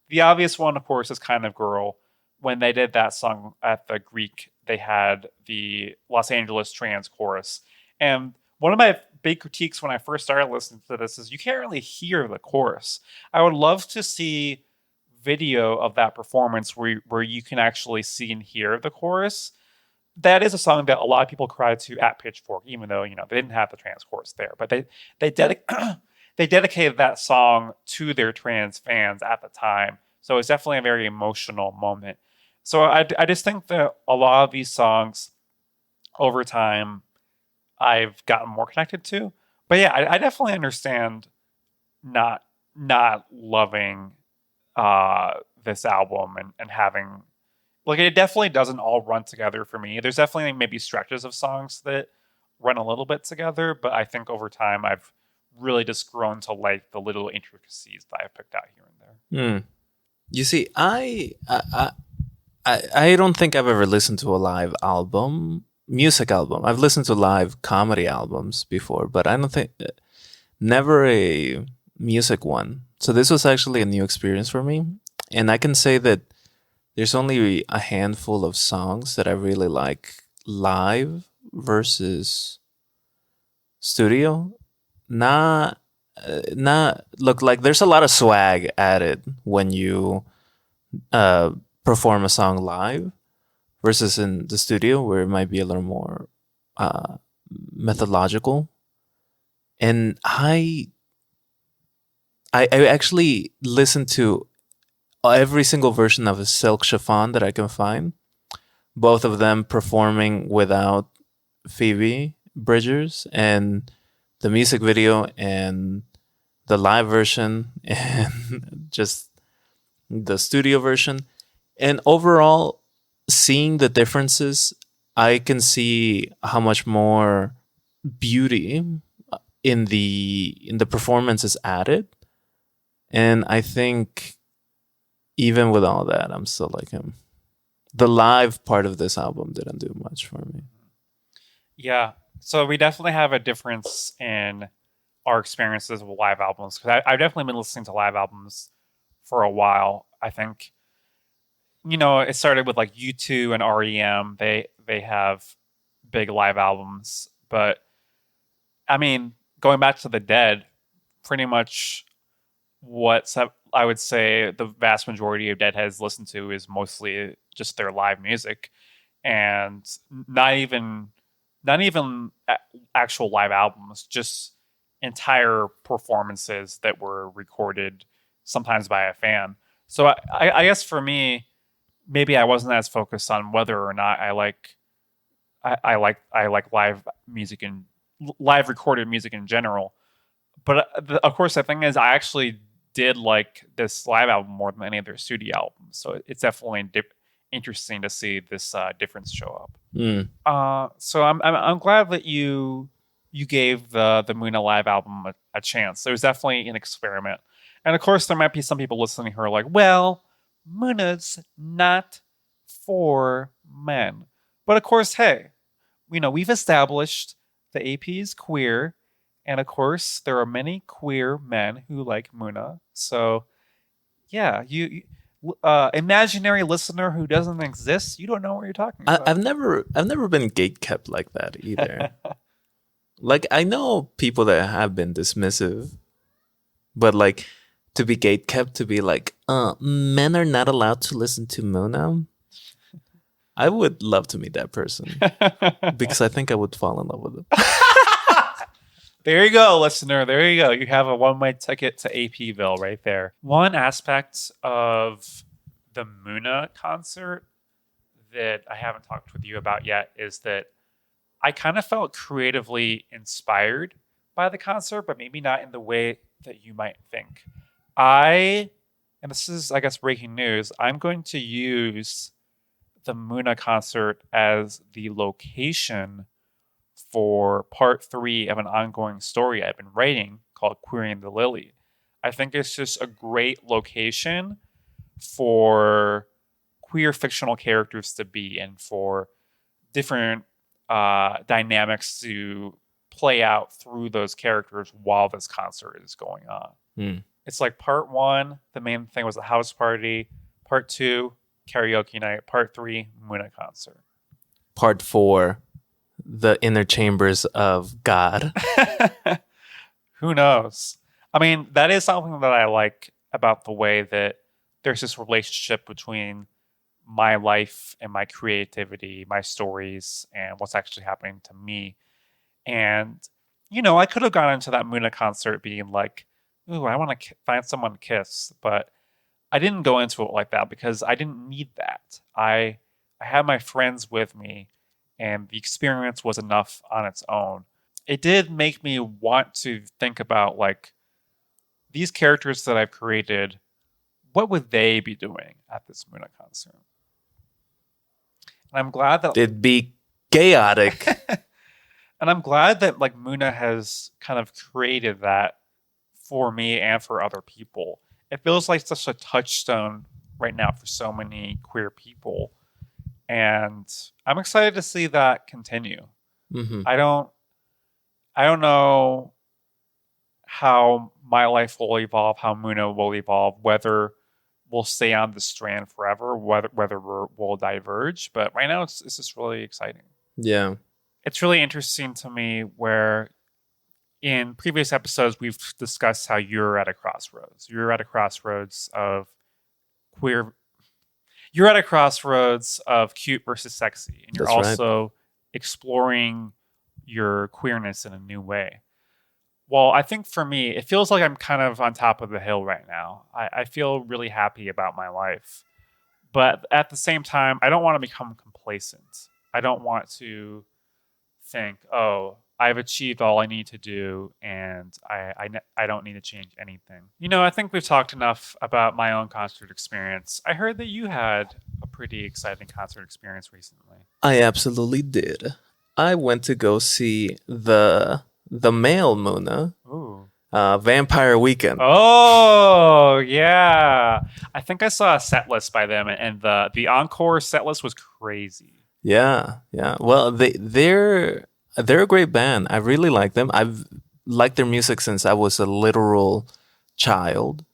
the obvious one, of course, is Kind of Girl. When they did that song at the Greek, they had the Los Angeles trans chorus. And one of my big critiques when I first started listening to this is you can't really hear the chorus. I would love to see video of that performance where you can actually see and hear the chorus. That is a song that a lot of people cried to at Pitchfork, even though, they didn't have the trans chorus there. But they dedicated that song to their trans fans at the time. So it's definitely a very emotional moment. So I just think that a lot of these songs over time I've gotten more connected to. But yeah, I definitely understand not loving this album and having, like, it definitely doesn't all run together for me. There's definitely maybe stretches of songs that run a little bit together, but I think over time I've really just grown to like the little intricacies that I've picked out here and there. You see, I don't think I've ever listened to a live music album. I've listened to live comedy albums before, but I don't think never a music one. So this was actually a new experience for me. And I can say that there's only a handful of songs that I really like live versus studio. Not look like there's a lot of swag added when you uh perform a song live versus in the studio where it might be a little more uh methodological. And I actually listened to every single version of a Silk Chiffon that I can find, both of them performing without Phoebe Bridgers, and the music video and the live version and just the studio version. And overall, seeing the differences, I can see how much more beauty in the performance is added. And I think even with all that, I'm still like him. The live part of this album didn't do much for me. Yeah. So we definitely have a difference in our experiences with live albums. Because I've definitely been listening to live albums for a while. I think, it started with like U2 and REM. They have big live albums. But, I mean, going back to the Dead, pretty much I would say the vast majority of Deadheads listen to is mostly just their live music, and not even actual live albums, just entire performances that were recorded sometimes by a fan. So I guess for me, maybe I wasn't as focused on whether or not I like live music and live recorded music in general. But of course, the thing is, I actually did like this live album more than any of their studio albums. So it's definitely interesting to see this difference show up. So I'm glad that you gave the Muna live album a chance. It was definitely an experiment. And of course, there might be some people listening who are like, well, Muna's not for men. But of course, hey, we've established the AP is queer. And of course, there are many queer men who like Muna. So, yeah, you imaginary listener who doesn't exist, you don't know what you're talking about. I've never been gatekept like that either. Like, I know people that have been dismissive, but like to be gatekept, to be like, men are not allowed to listen to Muna. I would love to meet that person because I think I would fall in love with them. There you go, listener. There you go. You have a one-way ticket to APville right there. One aspect of the Muna concert that I haven't talked with you about yet is that I kind of felt creatively inspired by the concert, but maybe not in the way that you might think. And this is, I guess, breaking news, I'm going to use the Muna concert as the location for part 3 of an ongoing story I've been writing called Queering the Lily. I think it's just a great location for queer fictional characters to be and for different dynamics to play out through those characters while this concert is going on. It's like part 1, the main thing was a house party. Part 2, karaoke night. Part 3, Muna concert. Part 4, the inner chambers of God. Who knows? I mean, that is something that I like about the way that there's this relationship between my life and my creativity, my stories, and what's actually happening to me. And, I could have gone into that Muna concert being like, ooh, I want to find someone to kiss. But I didn't go into it like that because I didn't need that. I had my friends with me, and the experience was enough on its own. It did make me want to think about, like, these characters that I've created, what would they be doing at this Muna concert? And I'm glad that It'd be chaotic. And I'm glad that like Muna has kind of created that for me and for other people. It feels like such a touchstone right now for so many queer people. And I'm excited to see that continue. Mm-hmm. I don't know how my life will evolve, how Muna will evolve, whether we'll stay on the strand forever, whether we'll diverge. But right now, it's just really exciting. Yeah. It's really interesting to me where in previous episodes we've discussed how you're at a crossroads. You're at a crossroads of queer. You're at a crossroads of cute versus sexy, and you're That's right. also exploring your queerness in a new way. Well, I think for me, it feels like I'm kind of on top of the hill right now. I feel really happy about my life. But at the same time, I don't want to become complacent. I don't want to think, oh, I've achieved all I need to do and I don't need to change anything. You know, I think we've talked enough about my own concert experience. I heard that you had a pretty exciting concert experience recently. I absolutely did. I went to go see the male Muna, Ooh. Vampire Weekend. Oh, yeah. I think I saw a set list by them, and the encore set list was crazy. Yeah. Well, they're a great band. I really like them. I've liked their music since I was a literal child.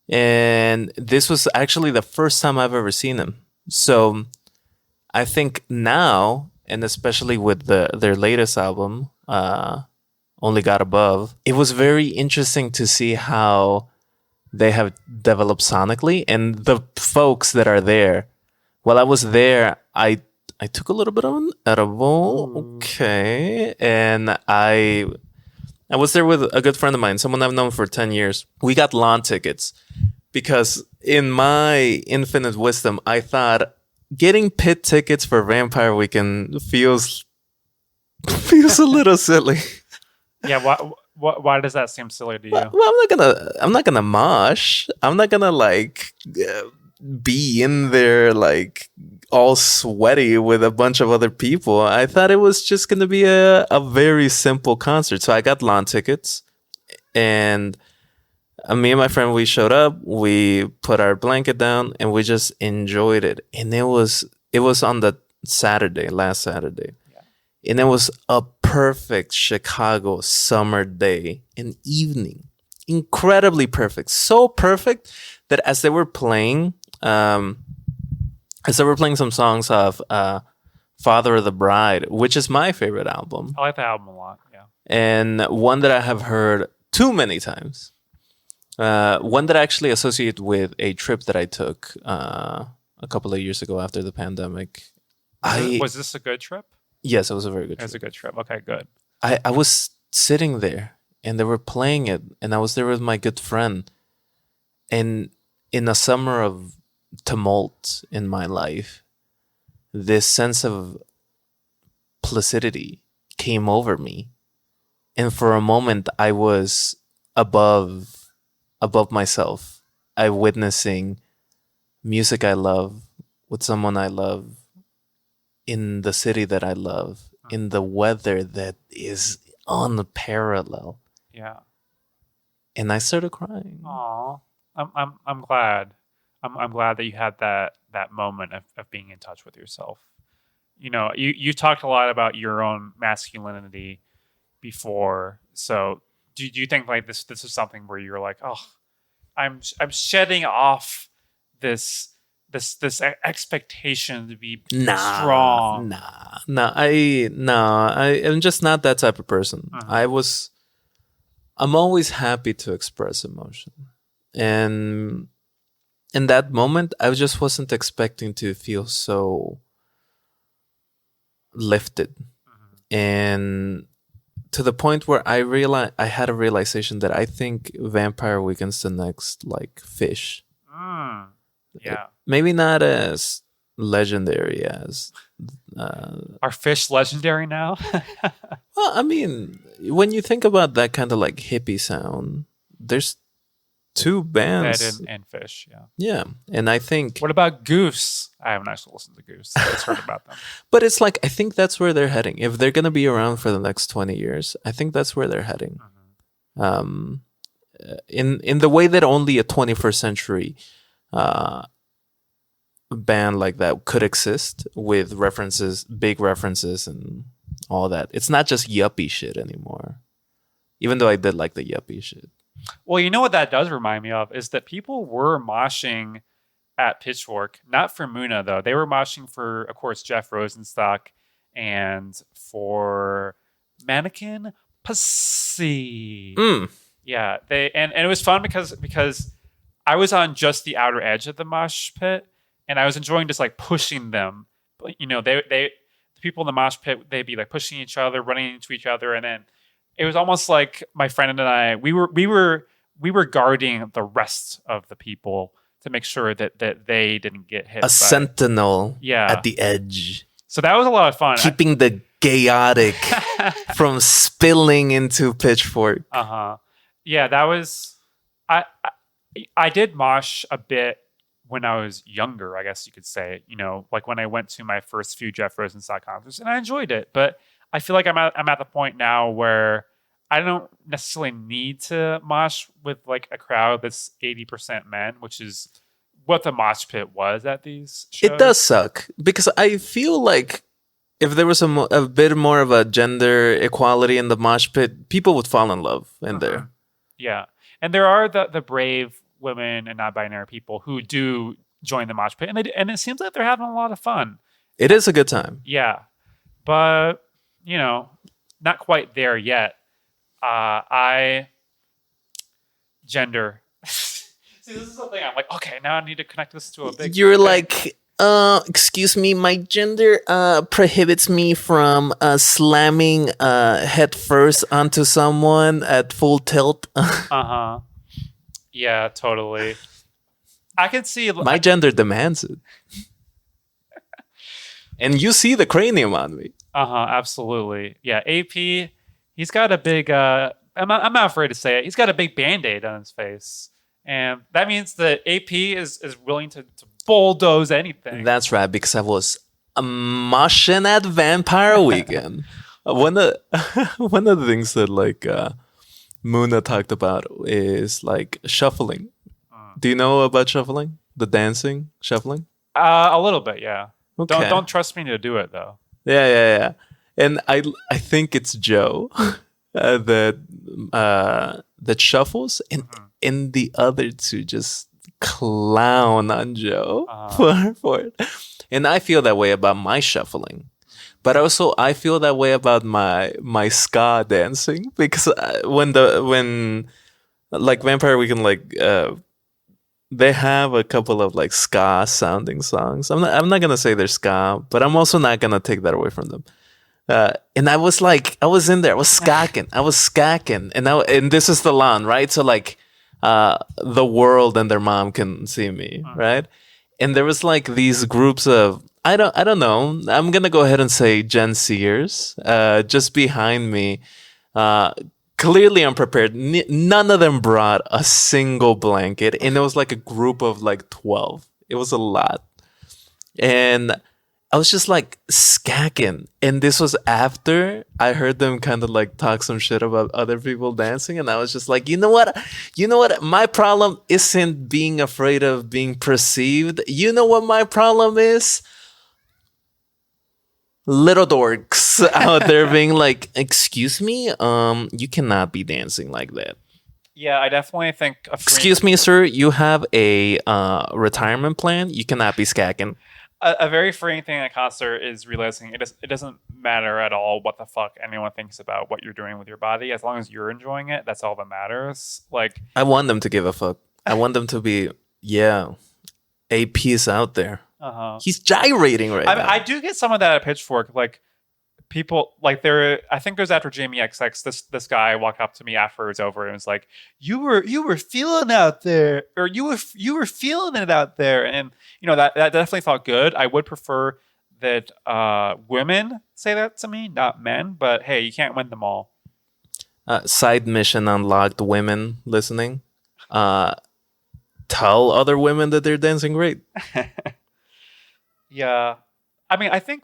And this was actually the first time I've ever seen them. So I think now, and especially with their latest album, Only Got Above, it was very interesting to see how they have developed sonically. And the folks that are there, while I was there, I took a little bit of an edible. Okay. And I was there with a good friend of mine, someone I've known for 10 years. We got lawn tickets because in my infinite wisdom, I thought getting pit tickets for Vampire Weekend feels a little silly. Yeah, why does that seem silly to you? Well, I'm not gonna mosh. I'm not gonna be in there all sweaty with a bunch of other people. I thought it was just gonna be a very simple concert. So I got lawn tickets, and me and my friend, we showed up. We put our blanket down, and we just enjoyed it. And it was on the last Saturday. And it was a perfect Chicago summer day and evening. Incredibly perfect. So perfect that as they were playing some songs of Father of the Bride, which is my favorite album. I like the album a lot, yeah. And one that I have heard too many times. One that I actually associate with a trip that I took a couple of years ago after the pandemic. Was this a good trip? Yes, it was a very good trip. It was a good trip. Okay, good. I was sitting there and they were playing it, and I was there with my good friend. And in a summer of tumult in my life, this sense of placidity came over me. And for a moment, I was above myself. I witnessing music I love with someone I love, in the city that I love, in the weather that is unparalleled. Yeah. And I started crying. Aw. I'm glad. I'm glad that you had that moment of being in touch with yourself. You know, you talked a lot about your own masculinity before. So do you think this is something where you're like, oh, I'm shedding off this expectation to be strong. I'm just not that type of person. I'm always happy to express emotion. And in that moment, I just wasn't expecting to feel so lifted. And to the point where I had a realization that I think Vampire Weekend's the next Fish. Yeah. Maybe not as legendary as Are Fish legendary now? Well, I mean, when you think about that kind of hippie sound, there's two bands. Dead and Fish, yeah. Yeah, and I think... What about Goose? I haven't actually listened to Goose. I just heard about them. But it's I think that's where they're heading. If they're going to be around for the next 20 years, I think that's where they're heading. In the way that only a 21st century band like that could exist, with big references and all that. It's not just yuppie shit anymore. even though I did like the yuppie shit. Well, you know what that does remind me of is that people were moshing at Pitchfork, not for Muna though. They were moshing for, of course, Jeff Rosenstock and for Mannequin Pussy. Yeah, and it was fun because I was on just the outer edge of the mosh pit, and I was enjoying just like pushing them. You know, the people in the mosh pit, they'd be like pushing each other, running into each other, and then it was almost like my friend and I we were guarding the rest of the people to make sure that they didn't get hit. Sentinel at the edge. So that was a lot of fun. Keeping the Gayotic from spilling into Pitchfork. Yeah, that was I did mosh a bit when I was younger, I guess you could say. You know, like when I went to my first few Jeff Rosenstock concerts, and I enjoyed it. But I feel like I'm at the point now where I don't necessarily need to mosh with like a crowd that's 80% men, which is what the mosh pit was at these shows. It does suck because I feel like if there was a bit more of a gender equality in the mosh pit, people would fall in love in there. Yeah. And there are the brave women and non-binary people who do join the mosh pit, and it seems like they're having a lot of fun. It is a good time. Yeah. But, you know, not quite there yet. Gender. See, this is something I'm like, okay, now I need to connect this to a big... You're like, excuse me, my gender prohibits me from slamming head first onto someone at full tilt. Yeah, totally. I can see... My gender demands it. And you see the cranium on me. Absolutely. Yeah, AP... He's got a big, I'm not afraid to say it, he's got a big Band-Aid on his face. And that means that AP is willing to bulldoze anything. That's right, because I was moshing at Vampire Weekend. One of the things that like Muna talked about is like shuffling. Do you know about shuffling? The dancing shuffling? A little bit, yeah. Okay. Don't trust me to do it though. Yeah. And I think it's Joe that shuffles, and the other two just clown on Joe for it. And I feel that way about my shuffling, but also I feel that way about my ska dancing because when like Vampire Weekend, like they have a couple of like ska sounding songs. I'm not gonna say they're ska, but I'm also not gonna take that away from them. And I was in there, I was skacking, and this is the lawn, right? So like, the world and their mom can see me, right? And there was like these groups of, I don't know, I'm gonna go ahead and say Gen Zers, just behind me, clearly unprepared. None of them brought a single blanket, and it was like a group of like 12. It was a lot, and I was just like skacking, and this was after I heard them kind of like talk some shit about other people dancing, and I was just like, you know what? My problem isn't being afraid of being perceived. You know what my problem is? Little dorks out there being like, excuse me, you cannot be dancing like that. Yeah, I definitely think... Excuse me, sir, you have a retirement plan? You cannot be skacking. A very freeing thing at a concert is realizing it doesn't matter at all what the fuck anyone thinks about what you're doing with your body. As long as you're enjoying it, that's all that matters. Like, I want them to give a fuck. I want them to be, AP's out there. He's gyrating right now. I do get some of that at Pitchfork. Like, people, like, I think it was after Jamie XX, this guy walked up to me after it was over and was like, you were feeling out there, or you were feeling it out there. And, you know, that definitely felt good. I would prefer that women say that to me, not men, but hey, you can't win them all. Side mission unlocked, women listening. Tell other women that they're dancing great. Yeah. I mean, I think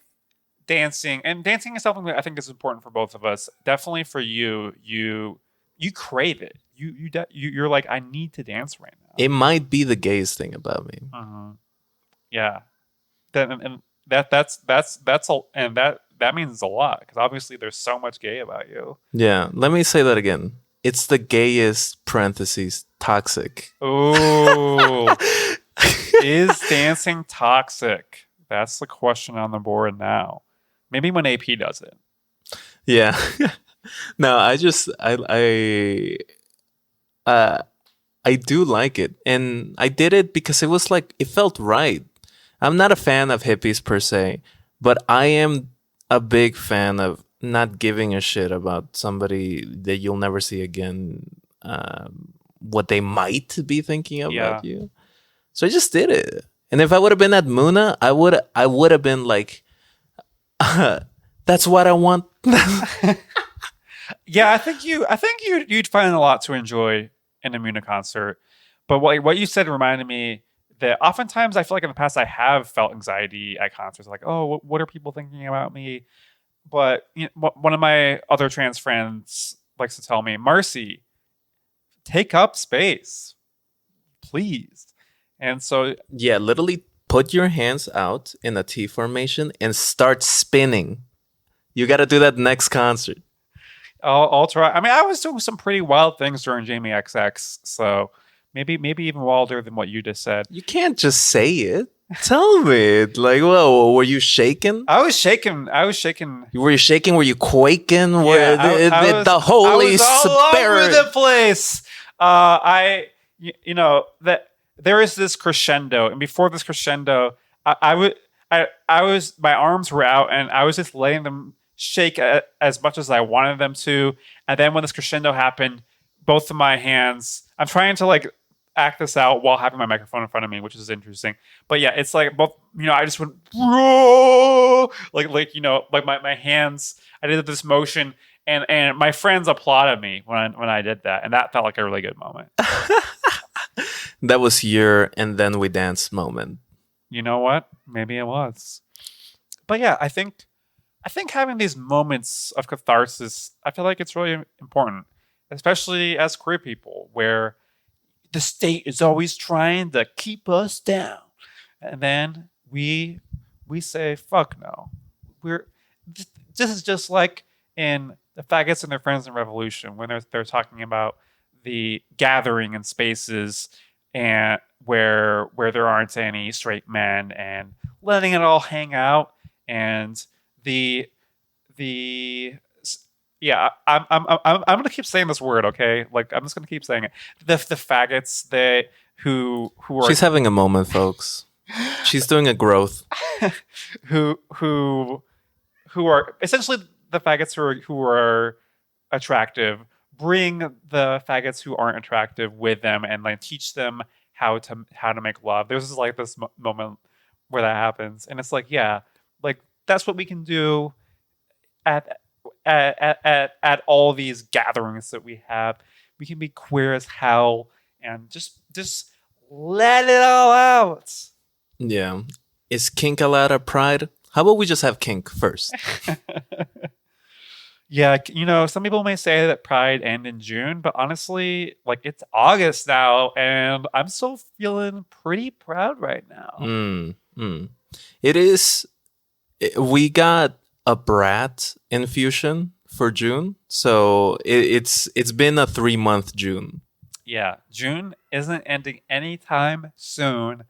dancing is something that I think is important for both of us. Definitely for you crave it. You're like, I need to dance right now. It might be the gayest thing about me. Yeah. That means a lot, because obviously there's so much gay about you. Yeah. Let me say that again. It's the gayest parentheses toxic. Oh, is dancing toxic? That's the question on the board now. Maybe when AP does it. Yeah. No, I do like it, and I did it because it was like it felt right. I'm not a fan of hippies per se, but I am a big fan of not giving a shit about somebody that you'll never see again. What they might be thinking about you. So I just did it, and if I would have been at Muna, I would have been like, that's what I want. Yeah, I think you'd find a lot to enjoy in a Muna concert. But what you said reminded me that oftentimes I feel like in the past I have felt anxiety at concerts, like, oh, what are people thinking about me? But one of my other trans friends likes to tell me, Marcy, take up space, please. And so, yeah, literally put your hands out in a T formation and start spinning. You got to do that next concert. I'll try. I mean, I was doing some pretty wild things during Jamie XX, so maybe even wilder than what you just said. You can't just say it. Tell me. Like, well, were you shaking? I was shaking. Were you shaking? Were you quaking? Yeah, the Holy Spirit all over the place. That there is this crescendo, and before this crescendo, I was my arms were out, and I was just letting them shake as much as I wanted them to. And then when this crescendo happened, both of my hands, I'm trying to like act this out while having my microphone in front of me, which is interesting. But yeah, it's like both, I just went like my hands, I did this motion, and my friends applauded me when I did that, and that felt like a really good moment. That was your and then we danced moment. You know what? Maybe it was. But yeah, I think having these moments of catharsis, I feel like it's really important, especially as queer people, where the state is always trying to keep us down, and then we say, "Fuck no." This is just like in the Faggots and Their Friends in Revolution, when they're talking about the gathering in spaces and where there aren't any straight men and letting it all hang out, and I'm gonna keep saying this word, okay? Like, I'm just gonna keep saying it. The faggots who are, she's having a moment, folks. She's doing a growth. who are essentially the faggots who are attractive, bring the faggots who aren't attractive with them and like teach them how to make love. There's like this moment where that happens, and it's like, yeah, like that's what we can do at all these gatherings that we have. We can be queer as hell and just let it all out. Yeah. Is kink allowed at Pride? How about we just have kink first? Yeah, some people may say that Pride end in June, but honestly, like, it's August now, and I'm still feeling pretty proud right now. It is. We got a brat infusion for June, so it's been a 3-month June. Yeah, June isn't ending anytime soon.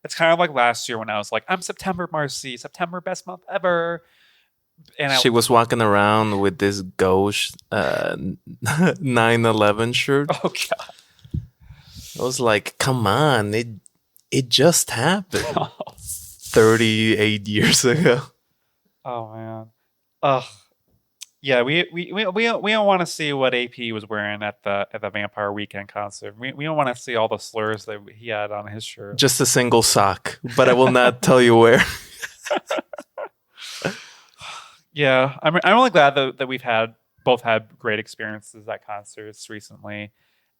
It's kind of like last year when I was like, I'm September, Marcy, September best month ever. And she was walking around with this gauche 9/11 shirt. Oh god! I was like, "Come on, it just happened 38 years ago." Oh man, ugh. Yeah, we don't want to see what AP was wearing at the Vampire Weekend concert. We don't want to see all the slurs that he had on his shirt. Just a single sock, but I will not tell you where. Yeah, I'm really glad that we've both had great experiences at concerts recently,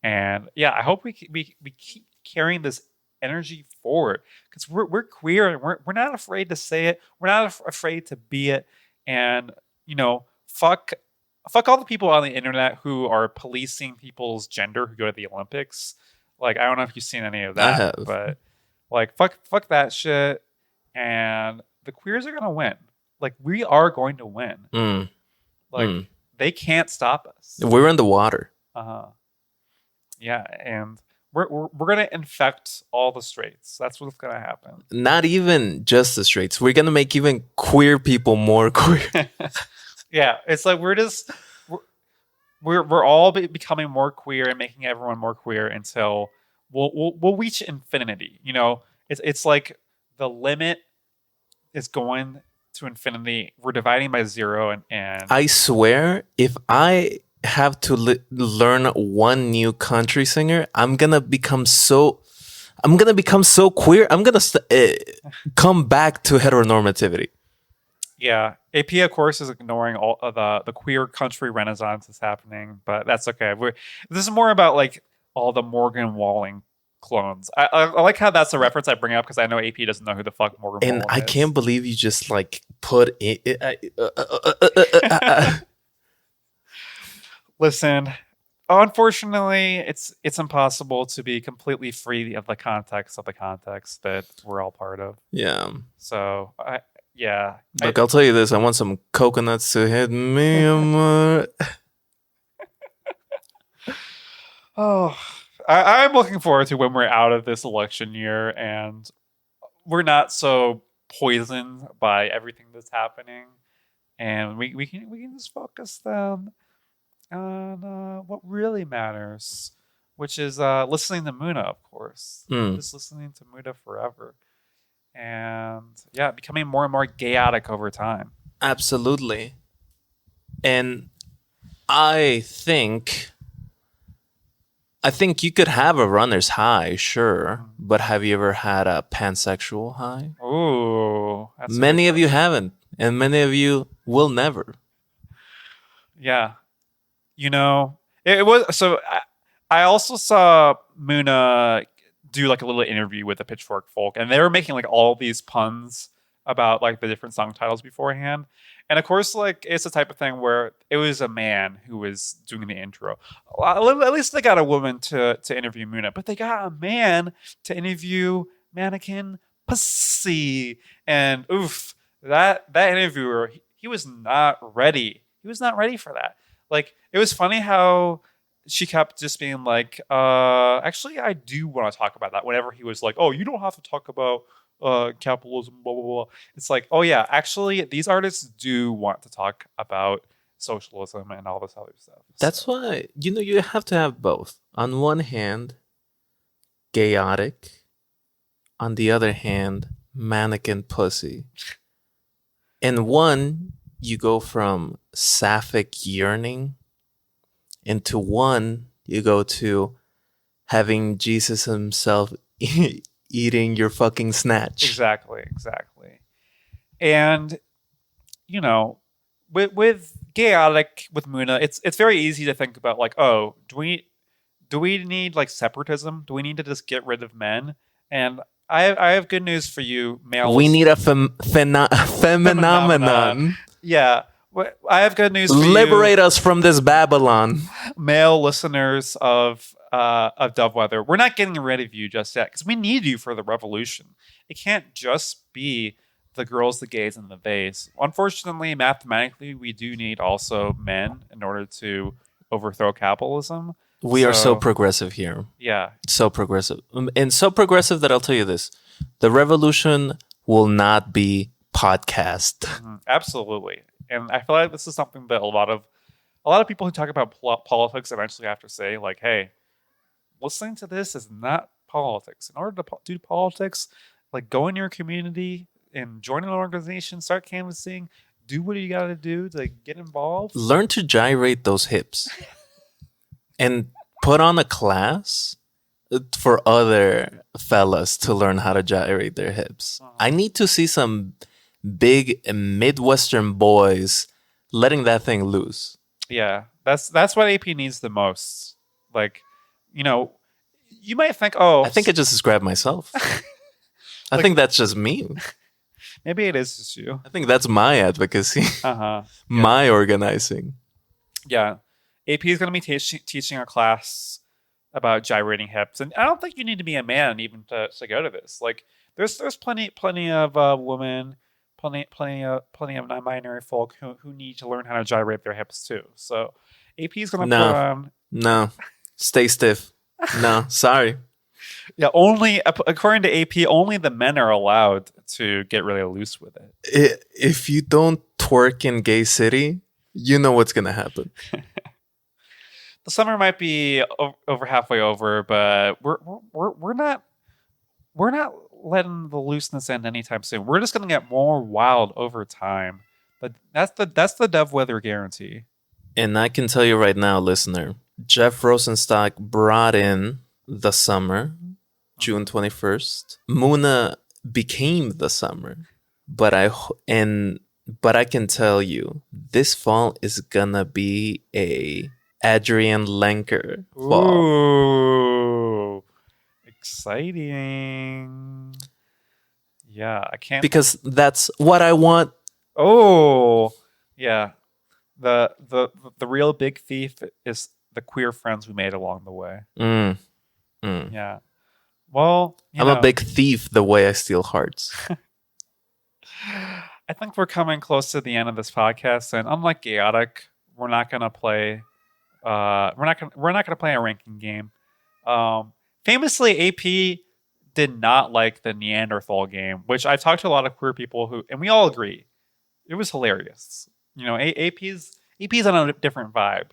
and yeah, I hope we keep carrying this energy forward, because we're queer and we're not afraid to say it. We're not afraid to be it, and fuck all the people on the internet who are policing people's gender who go to the Olympics. Like, I don't know if you've seen any of that, but like fuck that shit, and the queers are gonna win. Like, we are going to win. They can't stop us. We're in the water. Yeah, and we're gonna infect all the straights. That's what's gonna happen. Not even just the straights. We're gonna make even queer people more queer. Yeah, it's like we're all becoming more queer and making everyone more queer until we'll reach infinity. You know, it's like the limit is going to infinity. We're dividing by zero, and I swear, if I have to learn one new country singer, I'm gonna become so queer. I'm gonna come back to heteronormativity. yeah, AP of course is ignoring all of the queer country renaissance that's happening, but that's okay. This is more about like all the Morgan Walling clones. I like how that's a reference I bring up because I know AP doesn't know who the fuck Morgan And Walling I is. can't believe you just like put it. Listen, unfortunately, it's impossible to be completely free of the context that we're all part of. Yeah. So Look, I'll tell you this. I want some coconuts to hit me. Oh, I'm looking forward to when we're out of this election year and we're not so poisoned by everything that's happening, and we can just focus then on what really matters, which is listening to Muna, of course. Just listening to Muna forever, and yeah, becoming more and more chaotic over time. Absolutely. And I think you could have a runner's high, sure, but have you ever had a pansexual high? Ooh, many of you haven't, and many of you will never. Yeah, you know, it was so. I also saw Muna do like a little interview with the Pitchfork folk, and they were making like all these puns about like the different song titles beforehand. And of course, like it's the type of thing where it was a man who was doing the intro. Well, at least they got a woman to interview Muna, but they got a man to interview Mannequin Pussy. And oof, that interviewer, he was not ready. He was not ready for that. Like it was funny how she kept just being like, actually, I do want to talk about that. Whenever he was like, oh, you don't have to talk about capitalism, blah, blah, blah. It's like, oh, yeah, actually, these artists do want to talk about socialism and all this other stuff. That's why, you have to have both. On one hand, Gayotic. On the other hand, Mannequin Pussy. In one, you go from sapphic yearning. Into one, you go to having Jesus himself eating your fucking snatch. Exactly. And, with Gayotic, with Muna, it's very easy to think about like, oh, do we need like separatism? Do we need to just get rid of men? And I have good news for you, male. We need a phenomenon. Yeah. I have good news for you. Liberate us from this Babylon. Male listeners of Dove Weather. We're not getting rid of you just yet because we need you for the revolution. It can't just be the girls, the gays, and the theys. Unfortunately, mathematically, we do need also men in order to overthrow capitalism. We are so progressive here. Yeah. So progressive. And so progressive that I'll tell you this. The revolution will not be podcast. Absolutely. And I feel like this is something that a lot of people who talk about politics eventually have to say, like, hey, listening to this is not politics. In order to do politics, like go in your community and join an organization, start canvassing, do what you got to do to get involved. Learn to gyrate those hips and put on a class for other fellas to learn how to gyrate their hips. I need to see some big Midwestern boys letting that thing loose. Yeah, that's what AP needs the most. Like, you might think, oh, I think I just described myself. I think that's just me. Maybe it is just you. I think that's my advocacy. My organizing. Yeah, AP is going to be teaching a class about gyrating hips, and I don't think you need to be a man even to go to this. Like, there's plenty of women. Plenty of non-binary folk who need to learn how to gyrate their hips too. So AP is going to put on No. Stay stiff. No, sorry. Yeah, only according to AP, only the men are allowed to get really loose with it. If you don't twerk in Gay City, you know what's gonna happen. The summer might be over halfway over, but we're not letting the looseness end anytime soon. We're just gonna get more wild over time. But that's the Dove weather guarantee. And I can tell you right now, listener, Jeff Rosenstock brought in the summer, June 21st. Muna became the summer. But I can tell you, this fall is gonna be a Adrian Lenker fall. Ooh, exciting! Yeah, I can't Because that's what I want. Oh, yeah. The real big thief is the queer friends we made along the way. Yeah. Well, I'm a big thief the way I steal hearts. I think we're coming close to the end of this podcast, and unlike Gayotic, we're not gonna play. We're not gonna play a ranking game. Famously, AP did not like the Neanderthal game, which I've talked to a lot of queer people and we all agree it was hilarious. You know, AP's on a different vibe.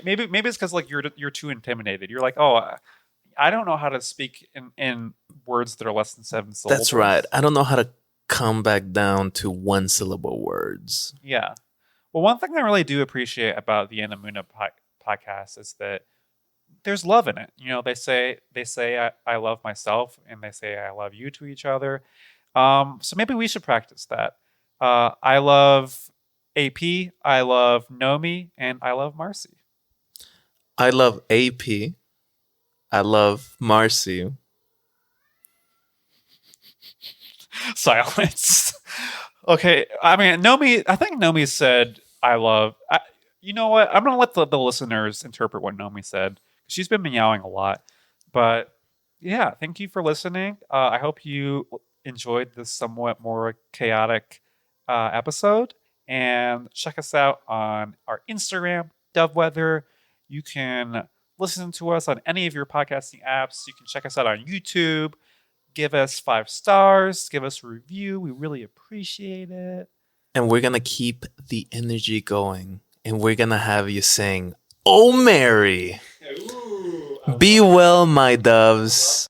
Maybe it's because like you're too intimidated. You're like, oh, I don't know how to speak in words that are less than 7 syllables. That's right. I don't know how to come back down to 1 syllable words. Yeah. Well, one thing I really do appreciate about the Anamuna podcast is that there's love in it. You know, they say I love myself, and they say I love you to each other. So maybe we should practice that. I love AP, I love Naomi, and I love Marcy. I love AP. I love Marcy. Silence. Okay, I mean, Naomi. I think Naomi said I love. You know what? I'm gonna let the listeners interpret what Naomi said. She's been meowing a lot, but yeah. Thank you for listening. I hope you enjoyed this somewhat more chaotic episode, and check us out on our Instagram, Dove Weather. You can listen to us on any of your podcasting apps. You can check us out on YouTube. Give us 5 stars. Give us a review. We really appreciate it. And we're going to keep the energy going. And we're going to have you sing, "Oh, Mary." Ooh, be well, my doves.